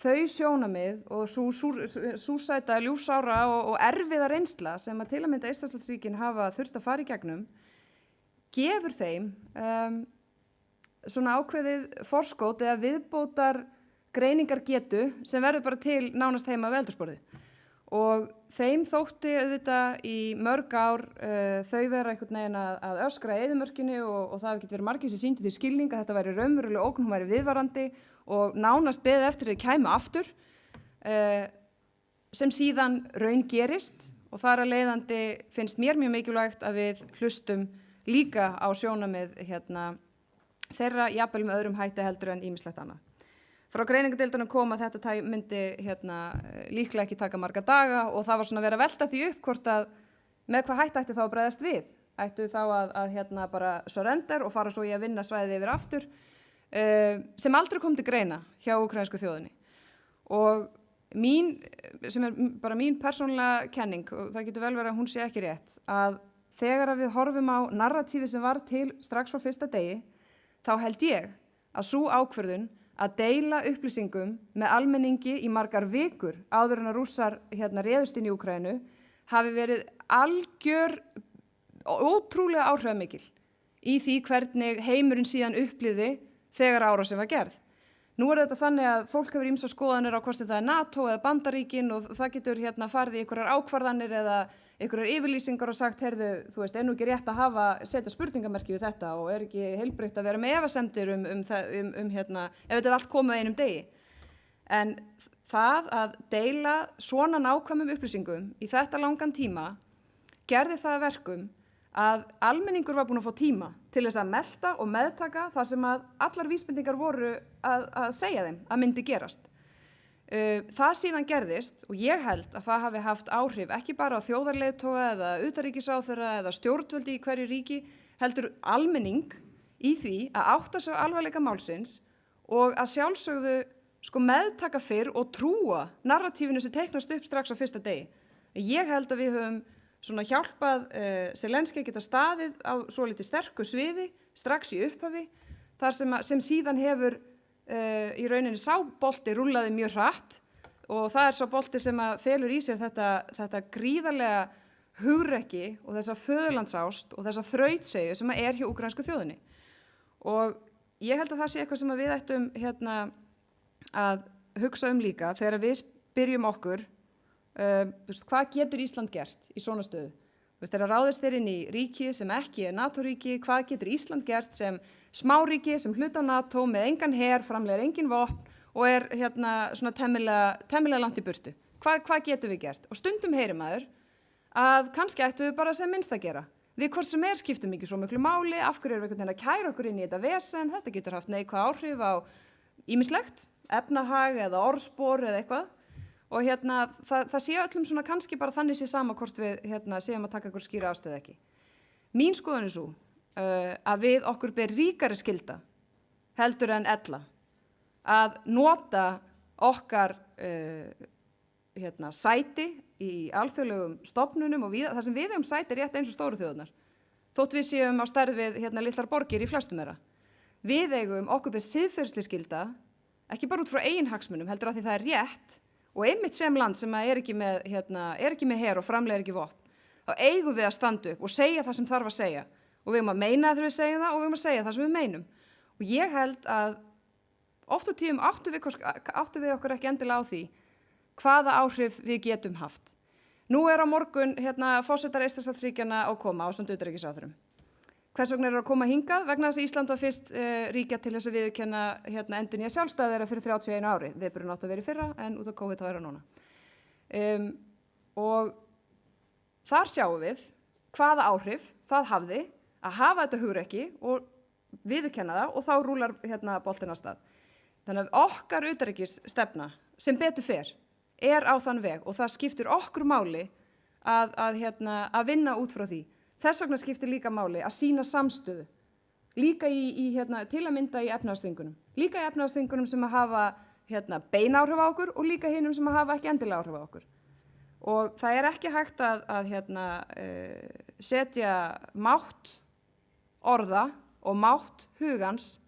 Þau sjónamið og súrsæta, ljúfsára og erfiða reynsla sem að til að mynda Eystrasaltsríkin hafa þurft að fara í gegnum, gefur þeim svona ákveðið forskot eða viðbótar greiningargetu sem verður bara til nánast heima við eldhúsborðið. Og þeim þótti auðvitað í mörg ár þau vera einhvern veginn að öskra eyðimörkinni og það hafi ekki verið margir sem sýndu því skilning að þetta væri raunveruleg ógn, hún væri viðvarandi og nánast beðið eftir þau kæmu aftur sem síðan raun gerist og þar að leiðandi finnst mér mjög mikilvægt að við hlustum líka á sjónamið þeirra jafnvel með öðrum hætti heldur en ýmislegt annað. Frá greiningadeildunum kom að þetta myndi líklega ekki taka marga daga og það var svona verið að velta því upp hvort að með hvað hætti ætti þá að bregðast við. Ættu þá að bara surrender og fara svo í að vinna svæðið yfir aftur sem aldrei kom til greina hjá úkraínsku þjóðinni. Og sem bara mín persónulega kenning, og það getur vel verið að hún sé ekki rétt, að þegar við horfum á narratífi sem var til strax frá fyrsta degi, þá held ég að sú ákvörðun að deila upplýsingum með almenningi í margar vikur áður en að Rússar réðust inn í Úkraínu hafi verið algjör ótrúlega áhrifamikil í því hvernig heimurinn síðan upplifði þegar árásin var gerð. Nú þetta þannig að fólk hefur ýmsar skoðanir á hvort það NATO eða Bandaríkin og það getur farið í einhverjar ákvarðanir eða einhverjar yfirlýsingar og sagt, heyrðu, þú veist, nú ekki rétt að setja spurningamerki við þetta og ekki heilbrigt að vera með efasemdir ef þetta allt komið einum degi. En það að deila svona nákvæmum upplýsingum í þetta langan tíma gerði það að verkum að almenningur var búinn að fá tíma til þess að melta og meðtaka það sem að allar vísbendingar voru að segja þeim að myndi gerast. Það síðan gerðist og ég held að það hafi haft áhrif ekki bara á þjóðarleiðtoga eða utanríkisráðherra eða stjórnvöldi í hverju ríki, heldur almenning í því að átta sig á alvarleika málsins og að sjálfsögðu sko meðtaka fyrr og trúa narratífinu sem teiknast upp strax á fyrsta degi. Ég held að við höfum svona hjálpað Zelenski að geta staðið á svo litið sterku sviði strax í upphafi þar sem síðan hefur í rauninni sá bolti rúllaði mjög hratt og það sá bolti sem að felur í sér þetta gríðarlega hugrekki og þessa föðurlandsást og þessa þrautseigu sem að hjá úkraínsku þjóðinni. Og ég held að það sé eitthvað sem við ættum að hugsa líka þegar við spyrjum okkur hvað getur Ísland gert í svona stöðu? Þegar ráðist inn í ríki sem ekki NATO-ríki, hvað getur Ísland gert sem smáríki, sem hluta á NATO, með engan her, framleiðir engin vopn og svona temmilega langt í burtu? Hvað getum við gert? Og stundum heyrir maður að kannski ættum við bara sem minnst að gera. Við hvort sem skiptum ekki svo miklu máli, af hverju erum við einhvern veginn að kæra okkur inn í þetta vesen, þetta getur haft neikvæð áhrif á ýmislegt, efnahag eða orðspor eða eitthvað. Og það sé öllum svona kannski bara þannig sé sama hvort við séum að taka ykkur skýra afstöðu ekki. Mín skoðun svo að við okkur ber ríkari skylda heldur en ella að nota okkar sæti í alþjóðlegum stofnunum og þar sem við sæti rétt eins og stóru þjóðurnar. Þótt við séum á stærð við litlar borgir í flestum þeirra. Við okkur ber siðferðisleg skylda, ekki bara út frá eigin hagsmunum, heldur að því það rétt og einmitt sem land sem ekki með her og framleiðir ekki vopn, þá eigum við að standa upp og segja það sem þarf að segja. Og við að meina þegar við segjum það og við að segja það sem við meinum. Og ég held að oft á tíðum áttum við okkur ekki endilega á því hvaða áhrif við getum haft. Nú á morgun forsetar Eystrasaltsríkjanna að koma ásamt utanríkisráðherrum. Hvers vegna að koma hingað? Vegna þess að Ísland var fyrst ríkja til þess að viðurkenna endurnýja sjálfstæði þeirra fyrir 31 ári. Viðburðurinn átti að vera í fyrra en út af COVID þá það núna. Og þar sjáum við hvaða áhrif það hafði að hafa þetta hugrekki og viðurkenna það og þá rúlar boltinn af stað. Þannig að okkar utanríkisstefna sem betur fer á þann veg og það skiptir okkur máli að vinna út frá því. Þess vegna skiptir líka máli að sýna samstöðu, líka til að mynda í efnahagsþvingunum. Líka í efnahagsþvingunum sem að hafa bein áhrif á okkur og líka hinum sem að hafa ekki endilega áhrif á okkur. Og það ekki hægt að setja mátt orða og mátt hugans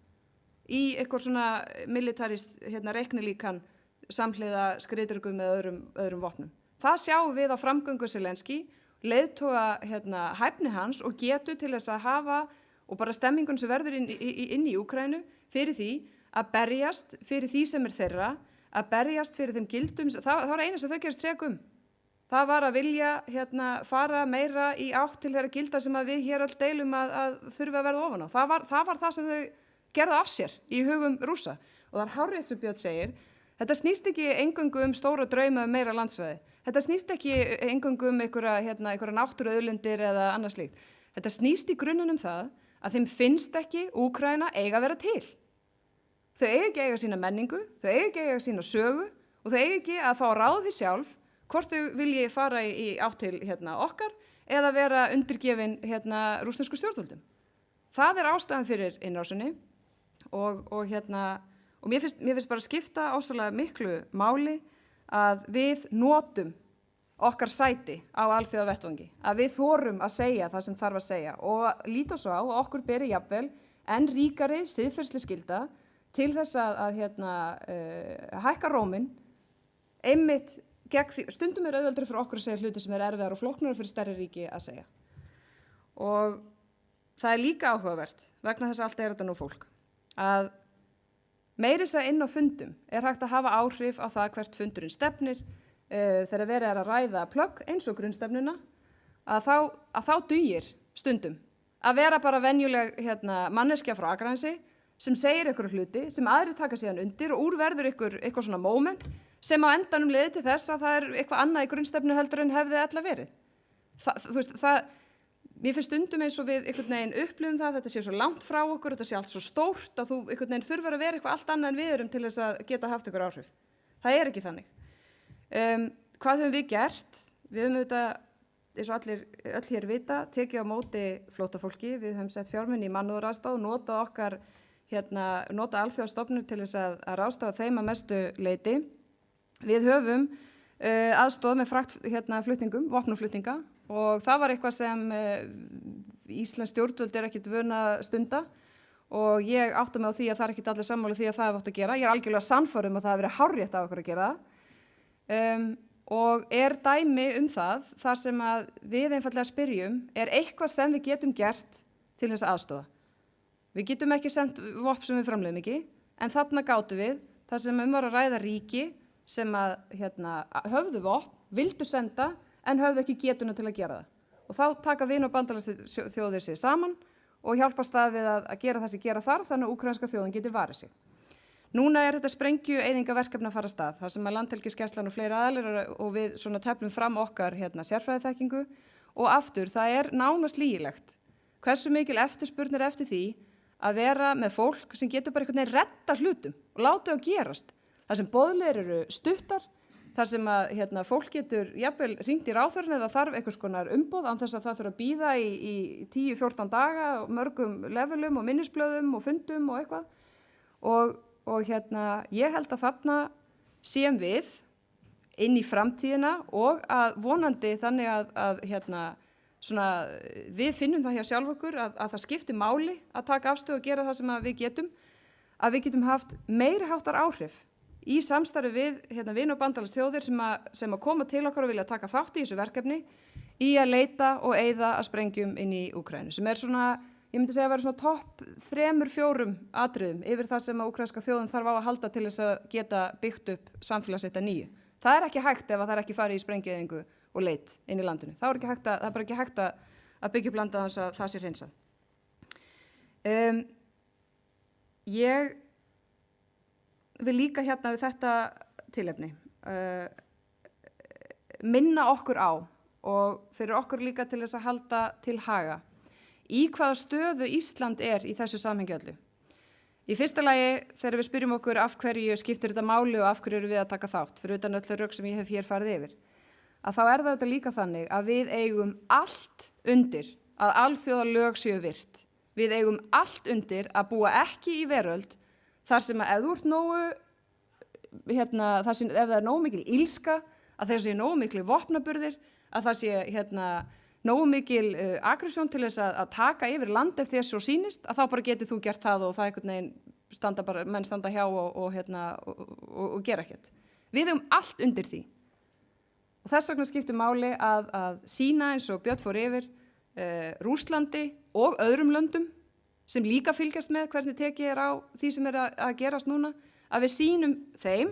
í eitthvað svona militarist reiknilíkan samhliða skriðdröggum með öðrum vopnum. Það sjáum við á framgöngu Zelenski, leiðtoga hæfni hans og getu til þess að hafa og bara stemmingun sem verður inn í Úkraínu fyrir því að berjast fyrir því sem þeirra, að berjast fyrir þeim gildum, það var eina sem þau gerast sek Það var að vilja fara meira í átt til þeirra gilda sem að við hér öll deilum að þurfa að verða ofan á. Það var það sem þau gerðu af sér í hugum Rússa. Og það hárrétt sem Björn segir, þetta snýst ekki eingöngu stóra drauma meira landsvæði. Þetta snýst ekki eingöngu einhverja náttúruauðlindir eða annað slíkt. Þetta snýst í grunninn það að þeim finnst ekki Úkraína eiga að vera til. Þau ekki eiga sína menningu, þau ekki eiga sína sögu og þau ekki að fá ráð því sjálf hvort þau vilji fara í átt til okkar eða vera undirgefin rússnesku stjórnvöldum. Það ástæðan fyrir innrásinni og mér finnst bara skipta ósvalega miklu máli að við notum okkar sæti á alþjóðavettvangi, að við þorum að segja það sem þarf að segja og líta svo á að okkur beri jafnvel en ríkari siðferðisleg skylda til þess að hækka róminn einmitt gegn því, stundum auðveldari fyrir okkur að segja hluti sem erfiðar og flóknara fyrir stærri ríki að segja. Og það líka áhugavert, vegna þess að allt þetta nú fólk, að meiri þess að inn á fundum hægt að hafa áhrif á það hvert fundurinn stefnir, þegar verið að ræða plögg eins og grunnstefnuna, að þá dugir stundum að vera bara venjuleg manneskja frá Akranesi sem segir ykkur hluti sem aðrir taka síðan undir og úr verður eitthvað svona moment sem á endanum leiði til þess að það eitthvað annað í grunnstefnu heldur en hefði ella verið. Mér finnst stundum eins og við einhvern veginn upplifum það, þetta sé svo langt frá okkur, þetta sé allt svo stórt að þú einhvern veginn þurfar að vera eitthvað allt annað en við erum til þess að geta haft ykkur áhrif. Það ekki þannig. Hvað höfum við gert? Við höfum eins og öll hér vita, tekið á móti flóttafólki. Við höfum sett fjármuni í mannúðaraðstoð, notað alþjóðastofnun til þess að ráðstafa þeim að mestu leyti. Við höfum aðstoð með flutningum, vopnuflutninga, og það var eitthvað sem Íslensk stjórnvöld ekkert vön að stunda, og ég átta mig á því að það ekkert allir sammála því að það hefði átt að gera. Ég algjörlega sannfærð að það hefði verið hárrétt af okkur að gera það. Og dæmi það, þar sem að við einfaldlega spyrjum, eitthvað sem við getum gert til þess aðstoða. Við getum ekki sendt vopn sem við framleiðum ekki, en þarna gátum við, þar sem var að ræða ríki sem að höfðu vopn, vildu senda, en höfðu ekki getuna til að gera það. Og þá taka vin- og bandalagsþjóðir sig saman og hjálpast það við að gera það sem gera þarf, þannig að úkraínska þjóðin geti varið sig. Núna þetta sprengjueyðingaverkefni að fara af stað, þar sem að Landhelgisgæslan og fleiri aðilar og við svona teflum fram okkar sérfræðiþekkingu, og aftur það nánast lygilegt hversu mikil eftirspurn eftir því að vera með fólk sem getur bara einhvern veginn redda hlutum og láta þá gerast. Það sem boðleiðir eru stuttar, þar sem að fólk getur jafnvel hringt í ráðherrann eða þarf einhvers konar umboð án þess að það þurfa að bíða í 10-14 daga, mörgum levelum og minnisblöðum og fundum og eitthvað. Og ég held að þarna séum við inn í framtíðina, og að vonandi þannig að við finnum það hjá sjálf okkur að það skiptir máli að taka afstöðu og gera það sem við getum haft meiri háttar áhrif í samstarfi við vin- og bandalagsþjóðir sem að koma til okkar og vilja taka þátt í þessu verkefni í að leita og eyða að sprengjum inn í Úkraínu, sem svona, ég myndi segja að vera svona topp 3-4 atriðum yfir það sem að úkraínska þjóðin þarf á að halda til þess að geta byggt upp samfélag sitt að nýju. Það ekki hægt ef það ekki farið í sprengjueyðingu og leit inn í landinu. Það er bara ekki hægt að byggja upp landa þess að það sé hreinsað. Ég vil líka við þetta tilefni minna okkur á, og fyrir okkur líka til þess að halda til haga, í hvaða stöðu Ísland í þessu samhengi öllu. Í fyrsta lagi, þegar við spyrjum okkur af hverju skiptir þetta máli og af hverju eru við að taka þátt, fyrir utan öllu rök sem ég hef hér farið yfir, að þá það þetta líka þannig að við eigum allt undir að alþjóðalög séu virt. Við eigum allt undir að búa ekki í veröld þar sem að ef þú ert nógu, ef það nógu mikil ílska, að þeir séu nógu mikil vopnaburðir, að það sé nógu mikil aggressjón til þess að taka yfir land ef þér svo sýnist, að þá bara getur þú gert það og það einhvern veginn menn standa hjá og gera ekkert. Við eigum allt undir því. Og þess vegna skiptir máli að sýna, eins og Björn fór yfir, Rússlandi og öðrum löndum sem líka fylgjast með hvernig tekið á því sem að gerast núna, að við sýnum þeim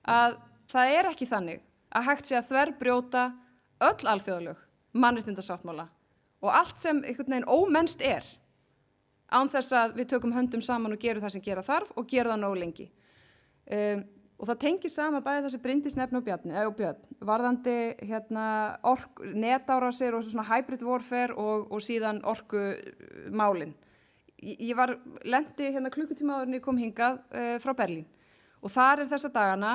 að það ekki þannig að hægt sé að þverbrjóta öll alþjóðalög, mannréttindasáttmála og allt sem einhvern veginn ómennst án þess að við tökum höndum saman og gerum það sem gera þarf og gerum það nógu lengi. Og það tengir saman bæði þessi Bryndís nefna og Björn, varðandi netárásir og svona hybrid warfare og síðan orkumálin. Ég lendi klukkutíma áður en ég kom hingað frá Berlín, og þar þessa dagana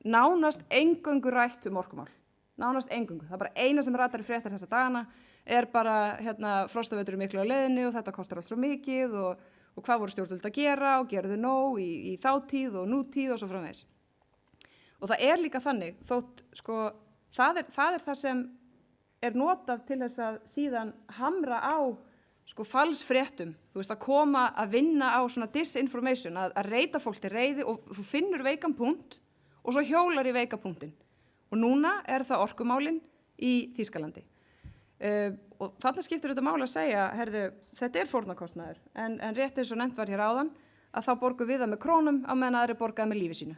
nánast eingöngu rætt orkumál. Nánast eingöngu. Það bara eina sem ratar í fréttar þessa dagana bara frostavetur miklu á leiðinni og þetta kostar allt svo mikið og hvað voru stjórnvöld að gera og gerðu nóg í þátíð og nútíð og svo framvegis. Og það líka þannig, þótt það það sem notað til þess að síðan hamra á falsfréttum, þú veist, að koma að vinna á svona disinformation, að reita fólk til reiði, og þú finnur veikan punkt og svo hjólar í veika punktin. Og núna það orkumálin í Þýskalandi. Og þarna skiptir þetta máli að segja, herðu, þetta fórnarkostnaður, en rétt eins og nefnt var hér áðan, að þá borgum við það með krónum á meðan aðrir borgaði með lífi sínu.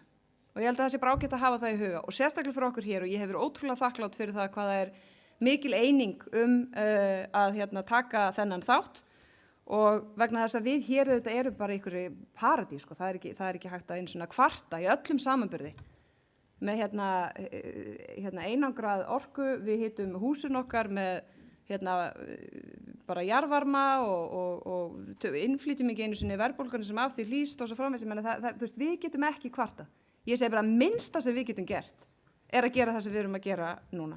Og ég held að það sé bara ágætt að hafa það í huga, og sérstaklega fyrir okkur hér, og ég hef verið ótrúlega þakklátt fyrir það hvað það mikil eining að taka þennan þátt, og vegna þess að við hér erum bara í einhverju paradís, það ekki hægt að einu svona kvarta í öllum samanburði. Með einangrað orku, við hitum húsin okkar með bara jarðvarma og innflytjum ekki einu sinni verðbólguna sem af því hlýst og svo framvegis. Þú veist, við getum ekki kvarta. Ég segi bara minnsta sem við getum gert að gera það sem við erum að gera núna.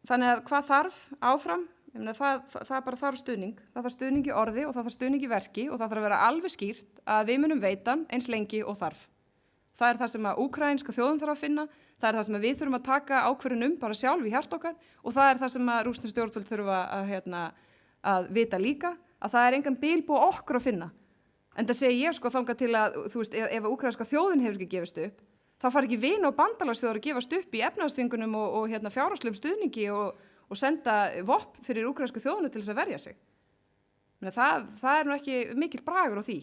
þannig að hvað þarf áfram? Það bara þarf stuðning. Það þarf stuðning í orði og það þarf stuðning í verki og það þarf að vera alveg skýrt að við munum veita hann eins lengi og þarf. Það er það sem að úkraínska þjóðin þarf að finna, það er það sem að við þurfum að taka ákvörðun bara sjálf í hjarta okkar og það er það sem að rússnesk stjórnvöld þurfa að vita líka, að það er engan bilbúa okkur að finna. En það segi ég sko þangað til að, þú veist, ef úkraínska þjóðin hefur ekki gefist upp, þá fara ekki vina og bandalagsþjóðar að gefast upp í efnahagsþvingunum og fjárhagslegum stuðningi og senda vopn fyrir úkraínsku þjóðinu til þess að verja sig. Það er nú ekki mikill bragur á því.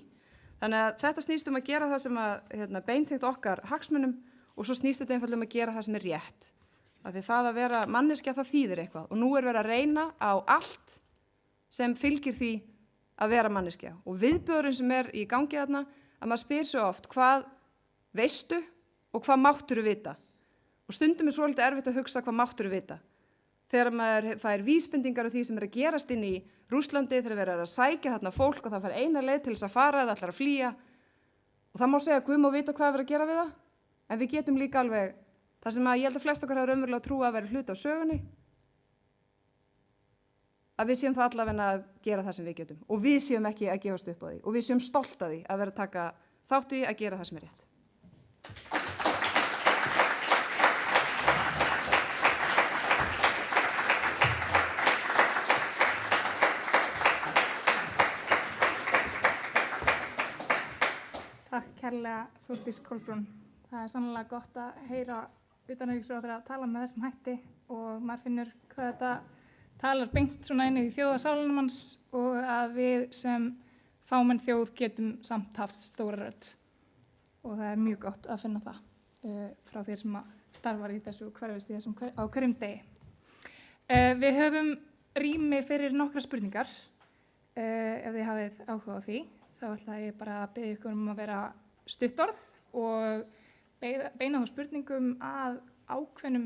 Þannig að þetta snýst að gera það sem að beintengt okkar hagsmunum og svo snýst þetta einfaldlega að gera það sem er rétt. Af því það að vera manneskja það þýðir eitthvað og nú er verið að reyna á allt sem fylgir því að vera manneskja. Og viðbjóðurinn sem er í gangi þarna að maður spyr svo oft hvað veistu og hvað mátturðu vita. Og stundum er svolítið erfitt að hugsa hvað mátturðu vita. Þegar maður fær vísbendingar af því sem er að gerast inn í Rússlandi, þegar verið að sækja þarna fólk og það fær eina leið til þess að fara eða ætlar að flýja. Og það má segja að Guð má vita hvað er að gera við það, en við getum líka alveg, það sem að ég held að flest okkar hafa raunverulega trú að vera hluti á sögunni, að við séum það allavega að gera það sem við getum. Og við séum ekki að gefast upp á því og við séum stolt af því að vera að taka þátt í að gera það sem er rétt. Takk kærlega Þórdís Kolbrún. Það er sannlega gott að heyra utanríkisráðherra að tala með þessum hætti og maður finnur hvað þetta talar beint svona inn í þjóðarsálunum hans og að við sem fámenn þjóð getum samt haft stóra rödd. Og það er mjög gott að finna það frá þér sem starfar í þessu hverfist í þessum á hverjum degi. Við höfum rými fyrir nokkra spurningar ef þið hafið áhuga á því. Þá ætla ég bara að biðja ykkur að vera stuttorð og beina þá spurningum að ákveðnum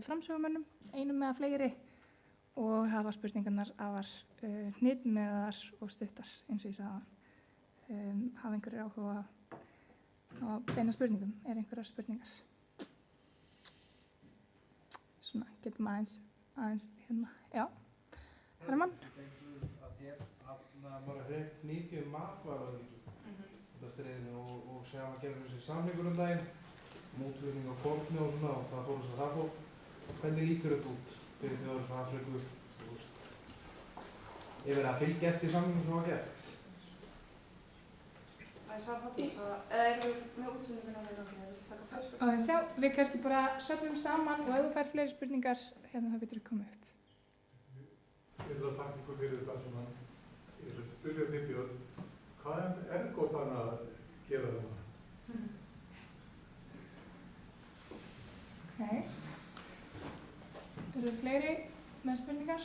framsögumönnum, einum eða fleiri og hafa spurningarnar afar hnitmiðaðar og stuttar eins og ég sagði. Hafa einhverjir áhuga á beina spurningum? Er einhverjar spurningar? Svona, getum aðeins hérna, já. Hermann? Maður er hreikt mikið matvælaöryggi þetta stríðinu og segja að maður gerði þessi samningur daginn, útflutning á korni og svona og það fór þess að það fór. Hvernig lítur þetta út fyrir þjóðir frá Afríku? Ég verið að fylgja eftir samningum sem var gert. Það er svara þarna, svo erum við með útsendinguna við okkur, við taka fleiri spurningar. Og sjá, við kannski bara söfnum saman og ef þú fær fleiri spurningar, hérna þá getur við komið upp. Ég vil að þakka ykkur fyrir þetta svona. Ég vil að spyrja þig Björn, hvað er ergotan að gera þetta? Ok. Eru fleiri með spurningar?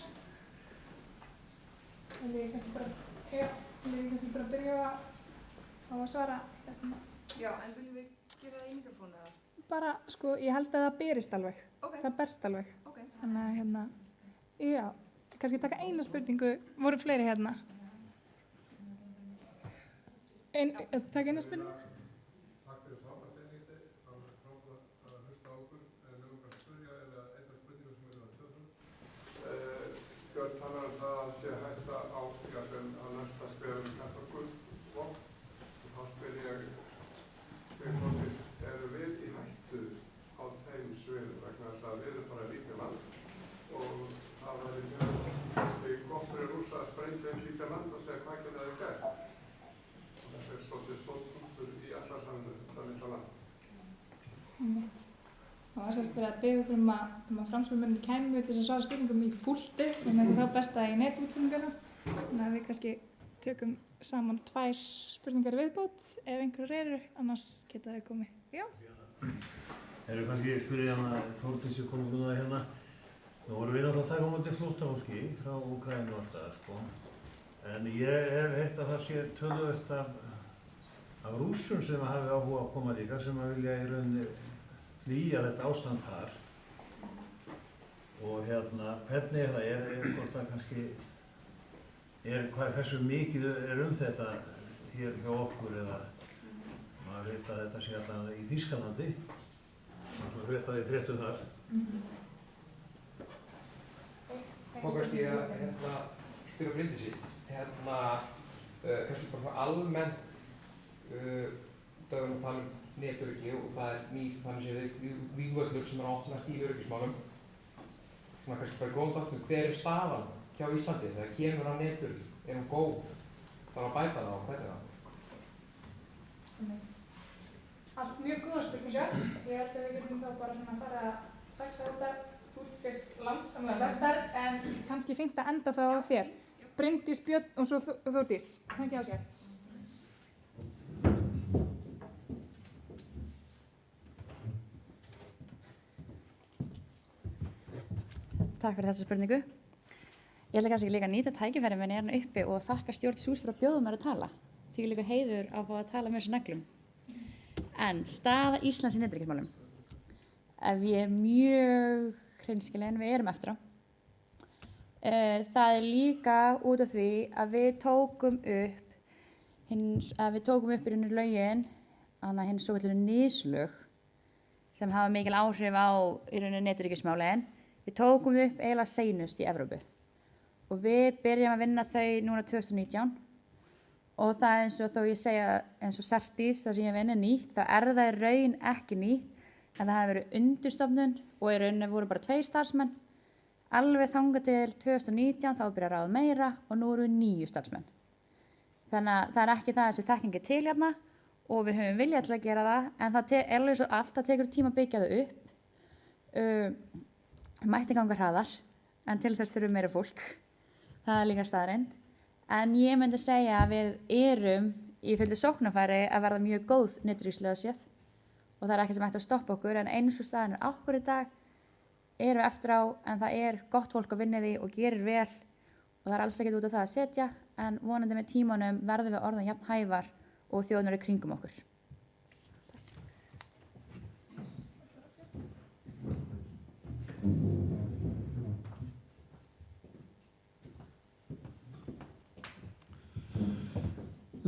Vil ég kannski bara byrja á að svara hérna? Já, en viljum við gera það í mikrofónu eða? Bara, sko, ég held að það berist alveg. Ok. Það berst alveg. Ok. Þannig að hérna, já, kannski taka eina spurningu, voru fleiri hérna? Takk eina spurningu. Takk fyrir frábært það er frábært að hlusta á okkur. Lögum kannski spyrja eða einna spurningu sem eru að tjóðum. Björn talar það að sé hætta á að næsta skrefum kjarnorkuvopn og þá spyr ég Þórdís, eru við í hættu á þeim sviðum vegna þess að við erum bara lítið land og það væri mjög gott fyrir Rússa að sprengja lítið land og segja hvað getur það gert. Það er svolítið stórt punktur í Atlantshavinu, þetta litla land. Það var sérst verið að biðja okkur að framsögumennir kæmu til þess að svara spurningum í púlti en þess að þá besta í netútsendinguna. Þannig að við kannski tökum saman 2 spurningar í viðbót ef einhverjur eru, annars geta þau komið. Já. Erum kannski spyrja Þórdísi komið út af hérna. Nú vorum við náttúrulega að taka á móti flóttafólki frá Úkraínu og alltaf, sko. En ég hef heyrt að það sé töluvert af Rússum sem hafi áhuga að koma líka, sem að vilja í rauninni flýja þetta ástand þar. Og hérna, hvernig það er hvort það kannski hversu mikið er þetta hér hjá okkur eða maður veit að þetta sé allan í Þýskalandi og svo veit að þið fréttu þar. fá kannski að spyrja Bryndísi, kannski bara almennt dögum að tala netöryggi og það nýr þannig séð vígvöllur sem að opnast í öryggismálum. Svona kannski bara góð þáttum, hver staðan hjá Íslandi þegar kemur að netöryggi? Hún góð? Þarf að bæta það og hvernig það? Allt mjög góða spurningar. Ég held að við getum þá bara svona að fara að saxa þetta. Þú fyrst langsamlega bestar, en kannski fínt að enda þá á þér. Bryndís, Björn og svo Þórdís. Það er ekki ágætt. Takk fyrir þessa spurningu. Ég ætla kannski líka að nýta tækifæri með hérna uppi og þakka stjórn SÚS fyrir að bjóða mér að tala. Því líka heiður að fá að tala með þessu neglum. En staða Íslands í netöryggismálum. Ef ég er mjög hreinskilin, við erum eftir á. Það er líka út af því að við tókum upp í rauninu lögin, hinn svokölluðu NIS-lög, sem hafa mikil áhrif á í rauninu netöryggismálin. Við tókum upp eiginlega seinust í Evrópu. Og við byrjum að vinna þau núna 2019 og það eins og þó ég segja eins og Certis, það sem ég vinna nýtt, þá er það í raun ekki nýtt, en það hefði verið undirstofnun og í rauninni voru bara 2 starfsmenn. Alveg þangað til 2019 þá byrja að ráða meira og nú erum við 9 starfsmenn. Þannig að það er ekki það að þessi þekking er til hérna og við höfum viljað til að gera það, en það er alveg svo allt, það tekur tíma að byggja það upp. Mætti ganga hraðar, en til þess þurfum meira fólk. Það er líka staðreynd. En ég myndi segja að við erum í fullu sóknarfæri að verða mjög góð netöryggislega séð og það er ekkert sem ætti að stoppa okkur, en eins og staðan er okkur í dag erum við eftir á, en það er gott fólk að vinna því og gerir vel og það er alls ekkert út af það að setja, en vonandi með tímanum verðum við orðin jafn hæfar og þjóðnir í kringum okkur.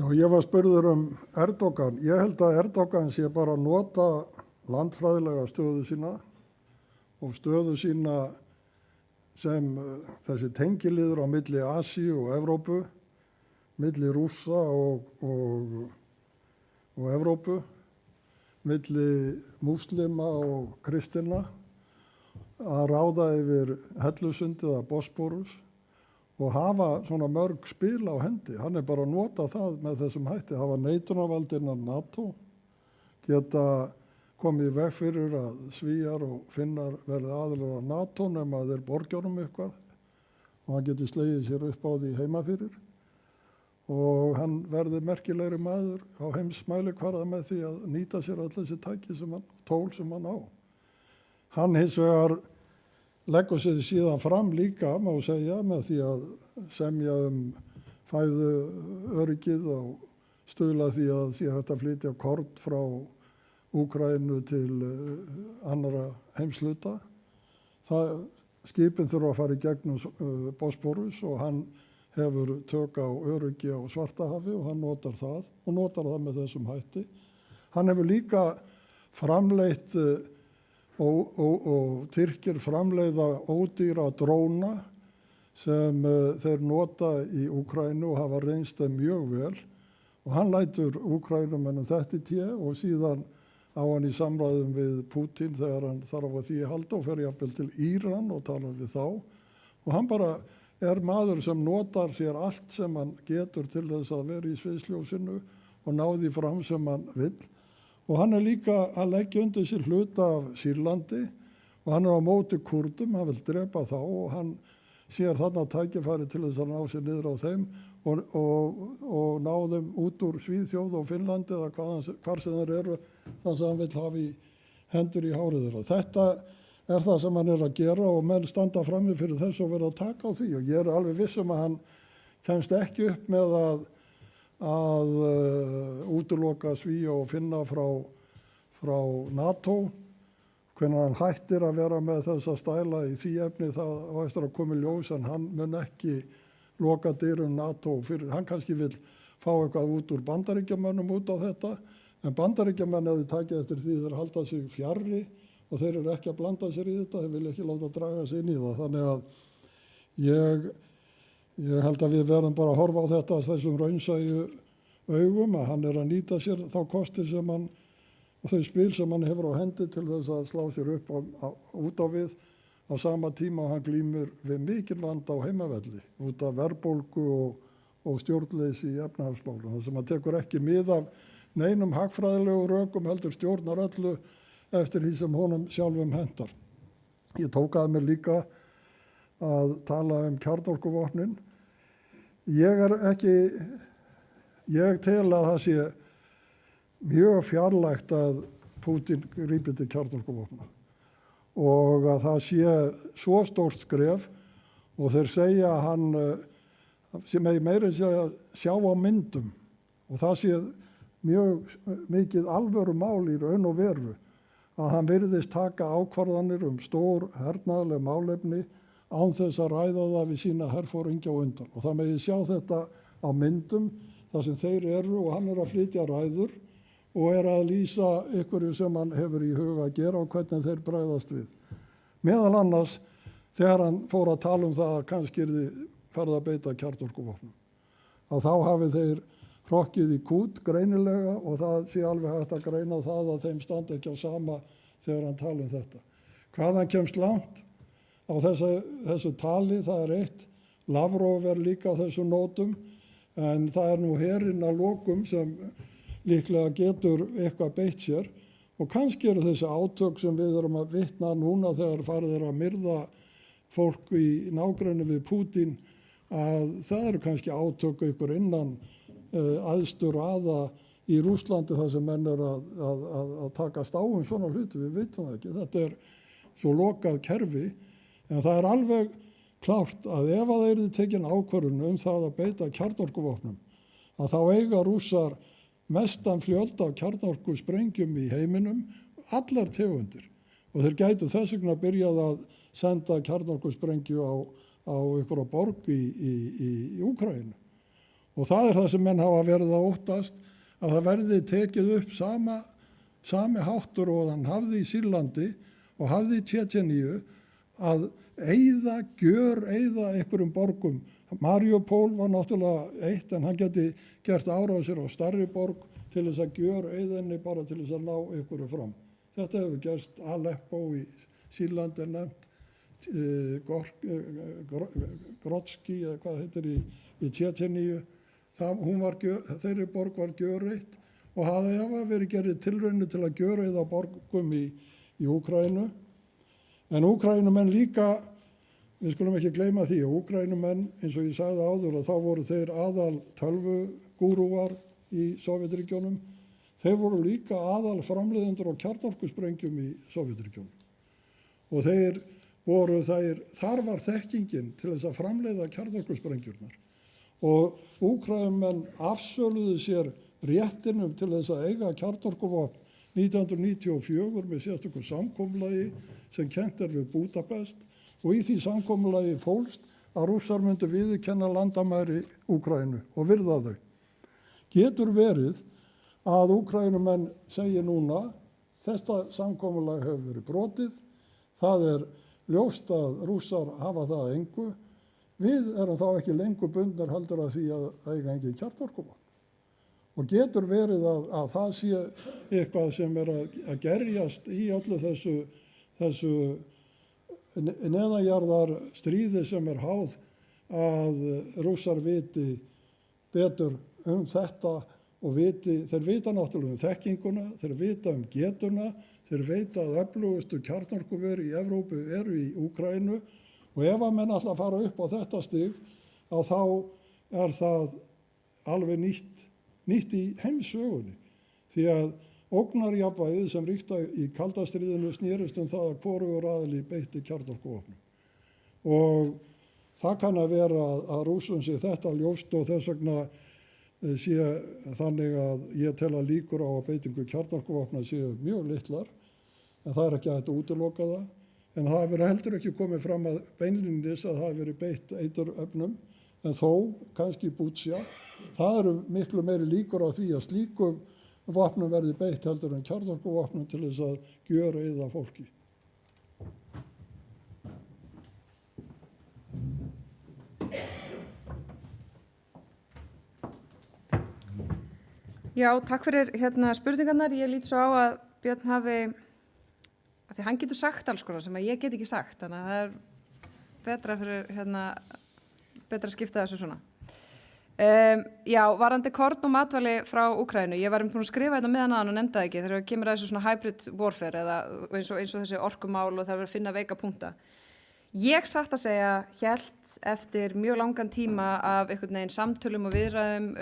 Já, ég var spurður Erdogan. Ég held að Erdogan sé bara að nota landfræðilega stöðu sína og stöðu sína sem þessi tengiliður á milli Asíu og Evrópu, milli Rússa og Evrópu, milli múslima og kristinna, að ráða yfir Hellusundið eða Bosporus og hafa svona mörg spil á hendi. Hann er bara að nota það með þessum hætti, hafa neitunarvald innan NATO, geta komið í veg fyrir að Svíar og Finnar verði aðilar á NATO nema að þeir borgjónum eitthvað og hann geti slegið sér upp á því heima fyrir og hann verði merkilegri maður á heimsmælikvarða með því að nýta sér öll þessi tæki tól sem hann á. Hann hins vegar leggur sig síðan fram líka, má segja, með því að semja fæðuöryggið og stuðla því að því hægt að flytja korn frá Úkraínu til annarra heimshluta. Skipin þurfa að fara í gegnum Bosporus og hann hefur tök á öryggi á Svartahafi og hann notar það og notar það með þessum hætti. Hann hefur líka framleitt og Tyrkir framleiða ódýra dróna sem þeir nota í Úkraínu og hafa reynst þeim mjög vel og hann lætur Úkrænumennum þetta í té og síðan á hann í samræðum við Putin þegar hann þarf að því að halda og fer jafnvel til Íran og talar við þá og hann bara maður sem notar sér allt sem hann getur til þess að vera í sviðsljósinu og ná því fram sem hann vill. Og hann líka að leggja undir sér hluta af Sýrlandi og hann á móti Kúrdum, hann vil drepa þá og hann sér þarna tækifæri til þess að ná sér niður á þeim og ná þeim út úr Svíþjóð og Finnlandi eða hvar sem þeir eru þannig að hann vil hafa í hendur í hárið þeirra. Þetta er það sem hann að gera og menn standa frammi fyrir þess og vera að taka á því og ég alveg vissum að hann kemst ekki upp með að útiloka Svíja og Finna frá NATO. Hvenær hann hættir að vera með þessa stæla í því efni það á eftir að koma í ljós en hann mun ekki loka dyrum NATO fyrir. Hann kannski vil fá eitthvað út úr Bandaríkjamönnum út á þetta en Bandaríkjamenn hefði takið eftir því þeir halda sig fjarri og þeir eru ekki að blanda sér í þetta, þeir vilja ekki láta draga sig inn í það. Þannig að Ég held að við verðum bara að horfa á þetta þessum raunsæju augum, að hann að nýta sér þá kosti sem hann og þau spil sem hann hefur á hendi til þess að slá sér upp út á við á sama tíma hann glímur við mikil vanda á heimavelli út af verðbólgu og stjórnleysi í efnahagsmálum. Það sem hann tekur ekki mið af neinum hagfræðilegu rökum heldur stjórnar öllu eftir því sem honum sjálfum hendar. Ég tók að mér líka að tala kjarnorkuvopnin. Ég tel að það sé mjög fjarlægt að Pútín grípi til kjarnorkuvopna og að það sé svo stórt skref og þeir segja að hann sem meira sjá á myndum og það sé mjög mikið alvöru mál í raun og veru að hann virðist taka ákvarðanir stór hernaðarleg málefni án þess að ræða það við sína herforingja á undan og það megi sjá þetta á myndum þar sem þeir eru og hann að flytja ræður og að lýsa ykkur sem hann hefur í huga að gera og hvernig þeir bregðast við. Meðal annars þegar hann fór að tala það að kannski yrði farið að beita kjarnorkuvopnum. Að þá hafi þeir hrokkið í kút greinilega og það sé alveg hægt að greina það að þeim standi ekki á sama þegar hann tala þetta. Hvað hann kemst langt á þessu tali, það eitt. Lavrov líka á þessum nótum en það nú herinn að lokum sem líklega getur eitthvað beitt sér og kannski eru þessi átök sem við erum að vitna núna þegar farið að myrða fólk í nágrenni við Pútín að það eru kannski átök ykkur innan æðstu raða í Rússlandi þar sem menn að takast á svona hluti, við vitum það ekki. Þetta svo lokað kerfi en það alveg klárt að ef að þeir tekin ákvörðun það að beita kjarnorkuvopnum að þá eiga Rússar mestan fjölda af kjarnorkusprengjum í heiminum, allar tegundir. Og þeir gætu þess vegna byrjað að senda kjarnorkusprengju á einhverja borg í Úkraínu. Og það það sem menn hafa verið að óttast, að það verði tekið upp sami háttur og hann hafði í Sýrlandi og hafði í Tjetjeníu, að gjöreyða einhverjum borgum. Mariupol var náttúrulega eitt en hann geti gert árásir á stærri borg til þess að gjöreyða henni bara til þess að ná einhverju fram. Þetta hefur gerst Aleppo í Sýrlandi nefnt, Grotski eða hvað heitir í Tjetjeníu. Þeirri borg var gjöreytt og hafa verið gerðið tilraunir til að gjöreyða borgum í Úkraínu. En Úkraínumenn líka, við skulum ekki gleyma því að Úkraínumenn, eins og ég sagði áður, að þá voru þeir aðal tölvugúrúar í Sovétríkjunum. Þeir voru líka aðal framleiðendur á kjarnorkusprengjum í Sovétríkjunum. Og þar var þekkingin til þess að framleiða kjarnorkusprengjurnar. Og Úkraínumenn afsöluðu sér réttinum til þess að eiga kjarnorkuvopn 1994 með sérstöku samkomulagi sem kennt við Budapest og í því samkomulagi fólst að Rússar myndu viðurkenna landamæri Úkraínu og virða þau. Getur verið að Úkraínumenn segi núna þetta samkomulag hefur verið brotið, það ljóst að Rússar hafa það að engu, við erum þá ekki lengur bundnir heldur að því að eiga engin kjarnorkuvopn. Og getur verið að það sé eitthvað sem að gerjast í öllu þessu neðanjarðar stríði sem háð að Rússar viti betur þetta og þeir vita náttúrulega þekkinguna, þeir vita getuna, þeir vita að öflugustu kjarnorkuver í Evrópu eru í Úkraínu og ef að menn ætla að fara upp á þetta stig að þá það alveg nýtt í heimssögunni því að ógnarjafnvægið sem ríkti í kalda stríðinu snerist það að hvorugur aðili beitti kjarnorkuvopnum. Og það kann að vera að Rússum sé þetta ljóst og þess vegna sé þannig að ég tel að líkur á að beitingu kjarnorkuvopna séu mjög litlar en það ekki hægt að útiloka það. En það hefur heldur ekki komið fram að beinlínis að það hefur verið beitt eiturefnum en þó kannski Bútsja. Það eru miklu meiri líkur á því að slíkum vopnum verði beitt heldur en kjarnorkuvopnum til þess að gjöreyða fólki. Já, takk fyrir spurningarnar. Ég lít svo á að Björn hafi, af því hann getur sagt alls konar sem að ég get ekki sagt, þannig að það er betra fyrir betra að skipta þessu svona. Já, varandi korn og matvæli frá Úkraínu, ég var búin að skrifa þetta meðan aðan og nefndi það ekki þegar við kemur að þessu svona hybrid warfare eða eins og þessi orkumál og það verður að finna veika punkta. Ég satt að segja hélt eftir mjög langan tíma af einhvern veginn samtölum og viðræðum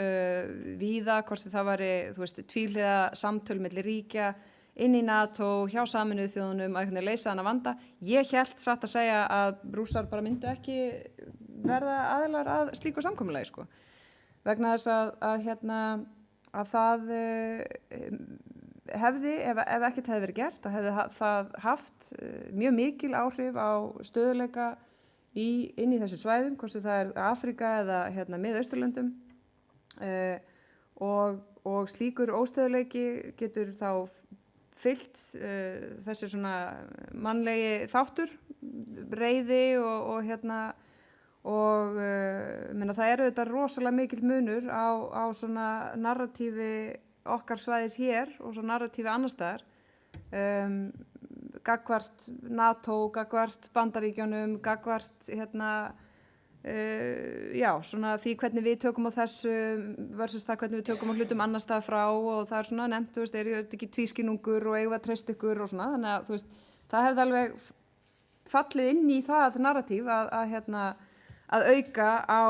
víða, hvort það væri, þú veist, tvíhliða samtöl milli ríkja, inn í NATO, hjá Sameinuðu þjóðunum að leysa hana vanda. Ég hélt satt að segja að Rússar bara myndu ekki verða aðilar að slíku samkomulagi, sko. Vegna þess að það hefði, ef ekkert hefði verið gert, þá hefði það haft mjög mikil áhrif á stöðuleika inn í þessu svæðum, hvort sem það er Afríka eða Mið-Austurlöndum og slíkur óstöðuleiki getur þá fylgt þessi svona mannlegi þáttur, reiði og það eru þetta rosalega mikill munur á svona narratífi okkar svæðis hér og svo narratífi annars staðar, gagnvart NATO, gagnvart Bandaríkjunum, gagnvart svona því hvernig við tökum á þessu versus það hvernig við tökum á hlutum annars staðar frá og það er svona nefnt, þú veist, er þetta ekki tvískinungur og eigum við að treysta ykkur og svona, þannig að þú veist, það hefði alveg fallið inn í það narratíf að auka á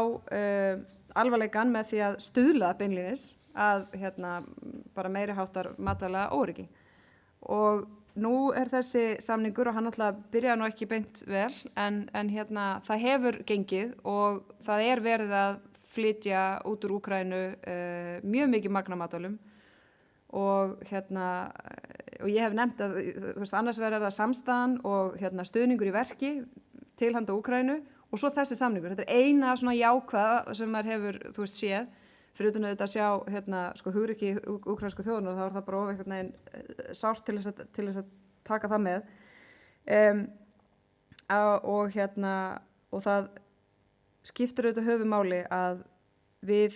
alvarleikann með því að stuðla beinlínis að bara meiri háttar matvæla óöryggi. Og nú er þessi samningur og hann alltaf byrjaði nú ekki beint vel en það hefur gengið og það er verið að flytja út úr Úkraínu mjög mikið magn af matvælum og ég hef nefnt að þú veist, annars vegar er það samstaðan og stuðningur í verki til handa Úkraínu og svo þessi samningur. Þetta er eina svona jákvæða sem maður hefur, þú veist, séð fyrir utan auðvitað að sjá hugrekki úkraínsku þjóðunar, þá er það bara of einhvern veginn sárt til þess að taka það með. Og það skiptir auðvitað höfuðmáli að við,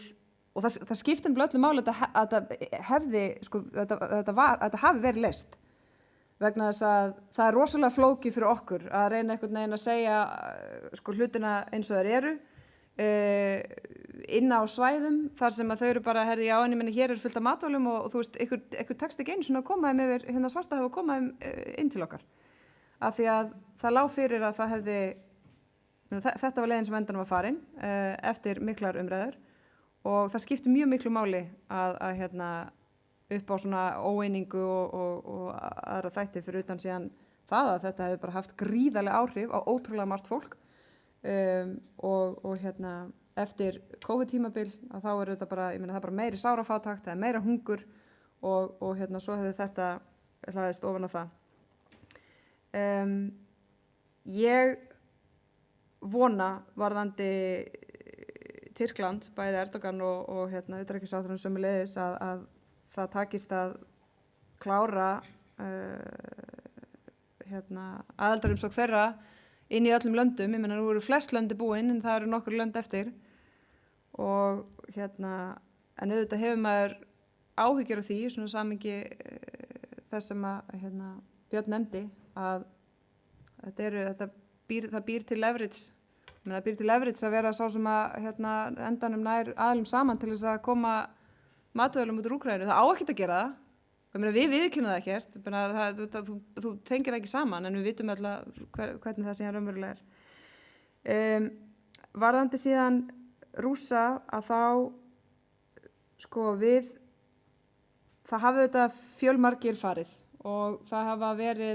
og það skiptir öllu máli að þetta hafi verið leyst. Vegna þess að það er rosalega flókið fyrir okkur að reyna einhvern veginn að segja hlutina eins og þeir eru inn á svæðum þar sem að þau eru bara, já en ég menna hér er fullt af matvælum og þú veist, ykkur tekst ekki einu svona að koma þeim yfir Svartahaf og koma þeim inn til okkar. Af því að það lá fyrir að það hefði, þetta var leiðin sem endanum var farin eftir miklar umræður og það skipti mjög miklu máli að upp á svona óeiningu og aðra þætti fyrir utan síðan það að þetta hefði bara haft gríðarleg áhrif á ótrúlega margt fólk og eftir COVID-tímabil að þá er þetta bara, ég meina það er bara meiri sárafátækt, það er meira hungur og svo hefði þetta hlaðist ofan á það. Ég vona varðandi Tyrkland, bæði Erdogan og utanríkisráðherrann sömuleiðis að það takist að klára aðildarumsókn þeirra inn í öllum löndum. Ég meina nú eru flest löndi búin en það eru nokkur lönd eftir og en auðvitað hefur maður áhyggjur af því svona samhengi þess sem að Björn nefndi að það býr til leverage. Það býr til leverage að vera sá sem að endanum nær aðilum saman til þess að koma matvælum út úr Úkraínu. Það á ekkert að gera það. Við viðurkennum það ekkert. Þú tengir ekki saman en við vitum alltaf hvernig það síðan raunverulega er. Varðandi síðan Rússa að þá það hafi auðvitað fjölmargir farið og það eru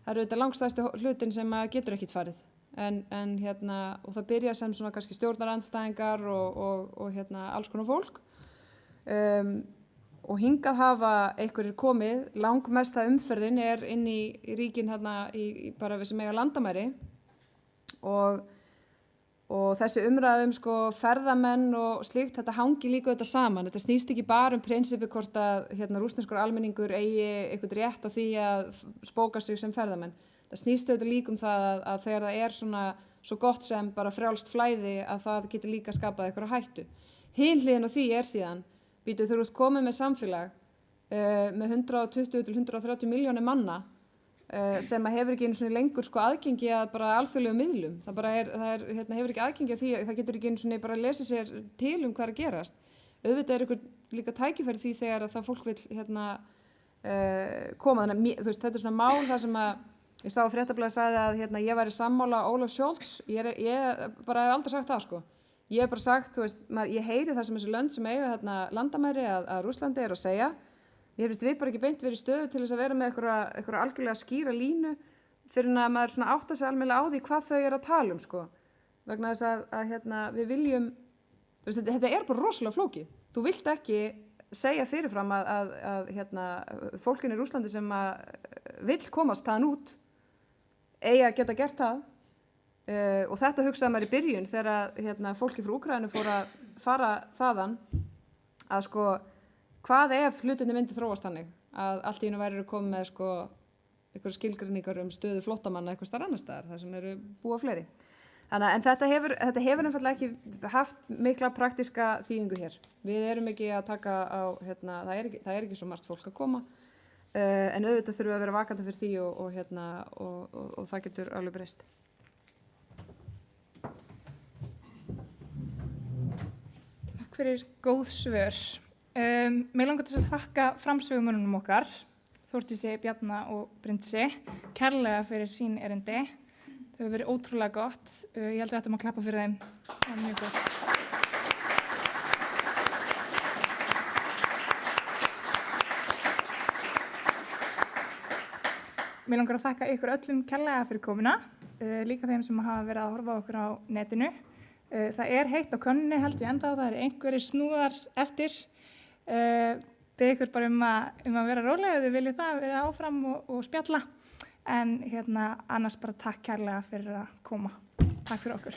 auðvitað langstæðstu hlutin sem getur ekkert farið. Og það byrja sem svona kannski stjórnarandstæðingar og alls konar fólk. Og hingað hafa einhverjir komið, langmesta umferðin er inn í ríkin bara við sem eiga landamæri og þessi umræðum ferðamenn og slíkt, þetta hangi líka þetta saman. Þetta snýst ekki bara prinsippi hvort að rússneskur almenningur eigi einhvern rétt á því að spóka sig sem ferðamenn. Það snýst auðvitað líka það að þegar það er svo gott sem bara frjálst flæði að það getur líka skapað einhverja hættu. Hin hliðin á því er síðan Býtu þú ert komið með samfélag með 120 til 130 milljónir manna sem hefur ekki einu svona lengur sko aðgengi að bara alþjóðlegum miðlum. Hefur ekki aðgengi að því, það getur ekki einu svona bara að lesa sér til hvað er að gerast. Auðvitað ykkur líka tækifæri því þegar að það fólk vill koma. Þannig, þú veist, þetta er svona mál það sem að ég sá að Fréttablaðið sagði að ég væri sammála Ólaf Scholz. Ég bara hef aldrei sagt það sko. Ég hef bara sagt, þú veist, ég heyri það sem þessi lönd sem eiga landamæri að Rússlandi að segja. Mér finnst við bara ekki beint verið í stöðu til þess að vera með einhverja algjörlega skýra línu fyrir að maður svona átta sig almennilega á því hvað þau eru að tala sko. Vegna þess að við viljum, þú veist, þetta er bara rosalega flókið. Þú vilt ekki segja fyrirfram að fólkin í Rússlandi sem vill komast þaðan út eigi að geta gert það. Og þetta hugsaði maður í byrjun þegar fólki frá Úkraínu fór að fara þaðan að sko hvað ef hlutinni myndi þróast þannig að allt í einu væri komið með sko einhverjar skilgreiningar stöðu flóttamanna eitthvað staðar annars staðar þar sem eru búa fleiri. En þetta hefur einfaldlega ekki haft mikla praktíska þýðingu hér. Við erum ekki að taka á, það er ekki svo margt fólk að koma en auðvitað þurfum við að vera vakandi fyrir því og það getur alveg breyst. Takk fyrir góð svör. Mig langar til að þakka framsögumönnunum okkar, Þórdísi, Bjarna og Bryndísi, kærlega fyrir sín erindi. Þau hefur verið ótrúlega gott. Ég held að þetta má klappa fyrir þeim. Það var mjög gott. Mig langar að þakka ykkur öllum kærlega fyrir komuna, líka þeim sem hafa verið að horfa á okkur á netinu. Það er heitt á könnunni held ég enda og það eru einhverjir snúðar eftir. Bið ykkur bara um að vera rólega ef þið viljið það, vera áfram og spjalla. En annars bara takk kærlega fyrir að koma. Takk fyrir okkur.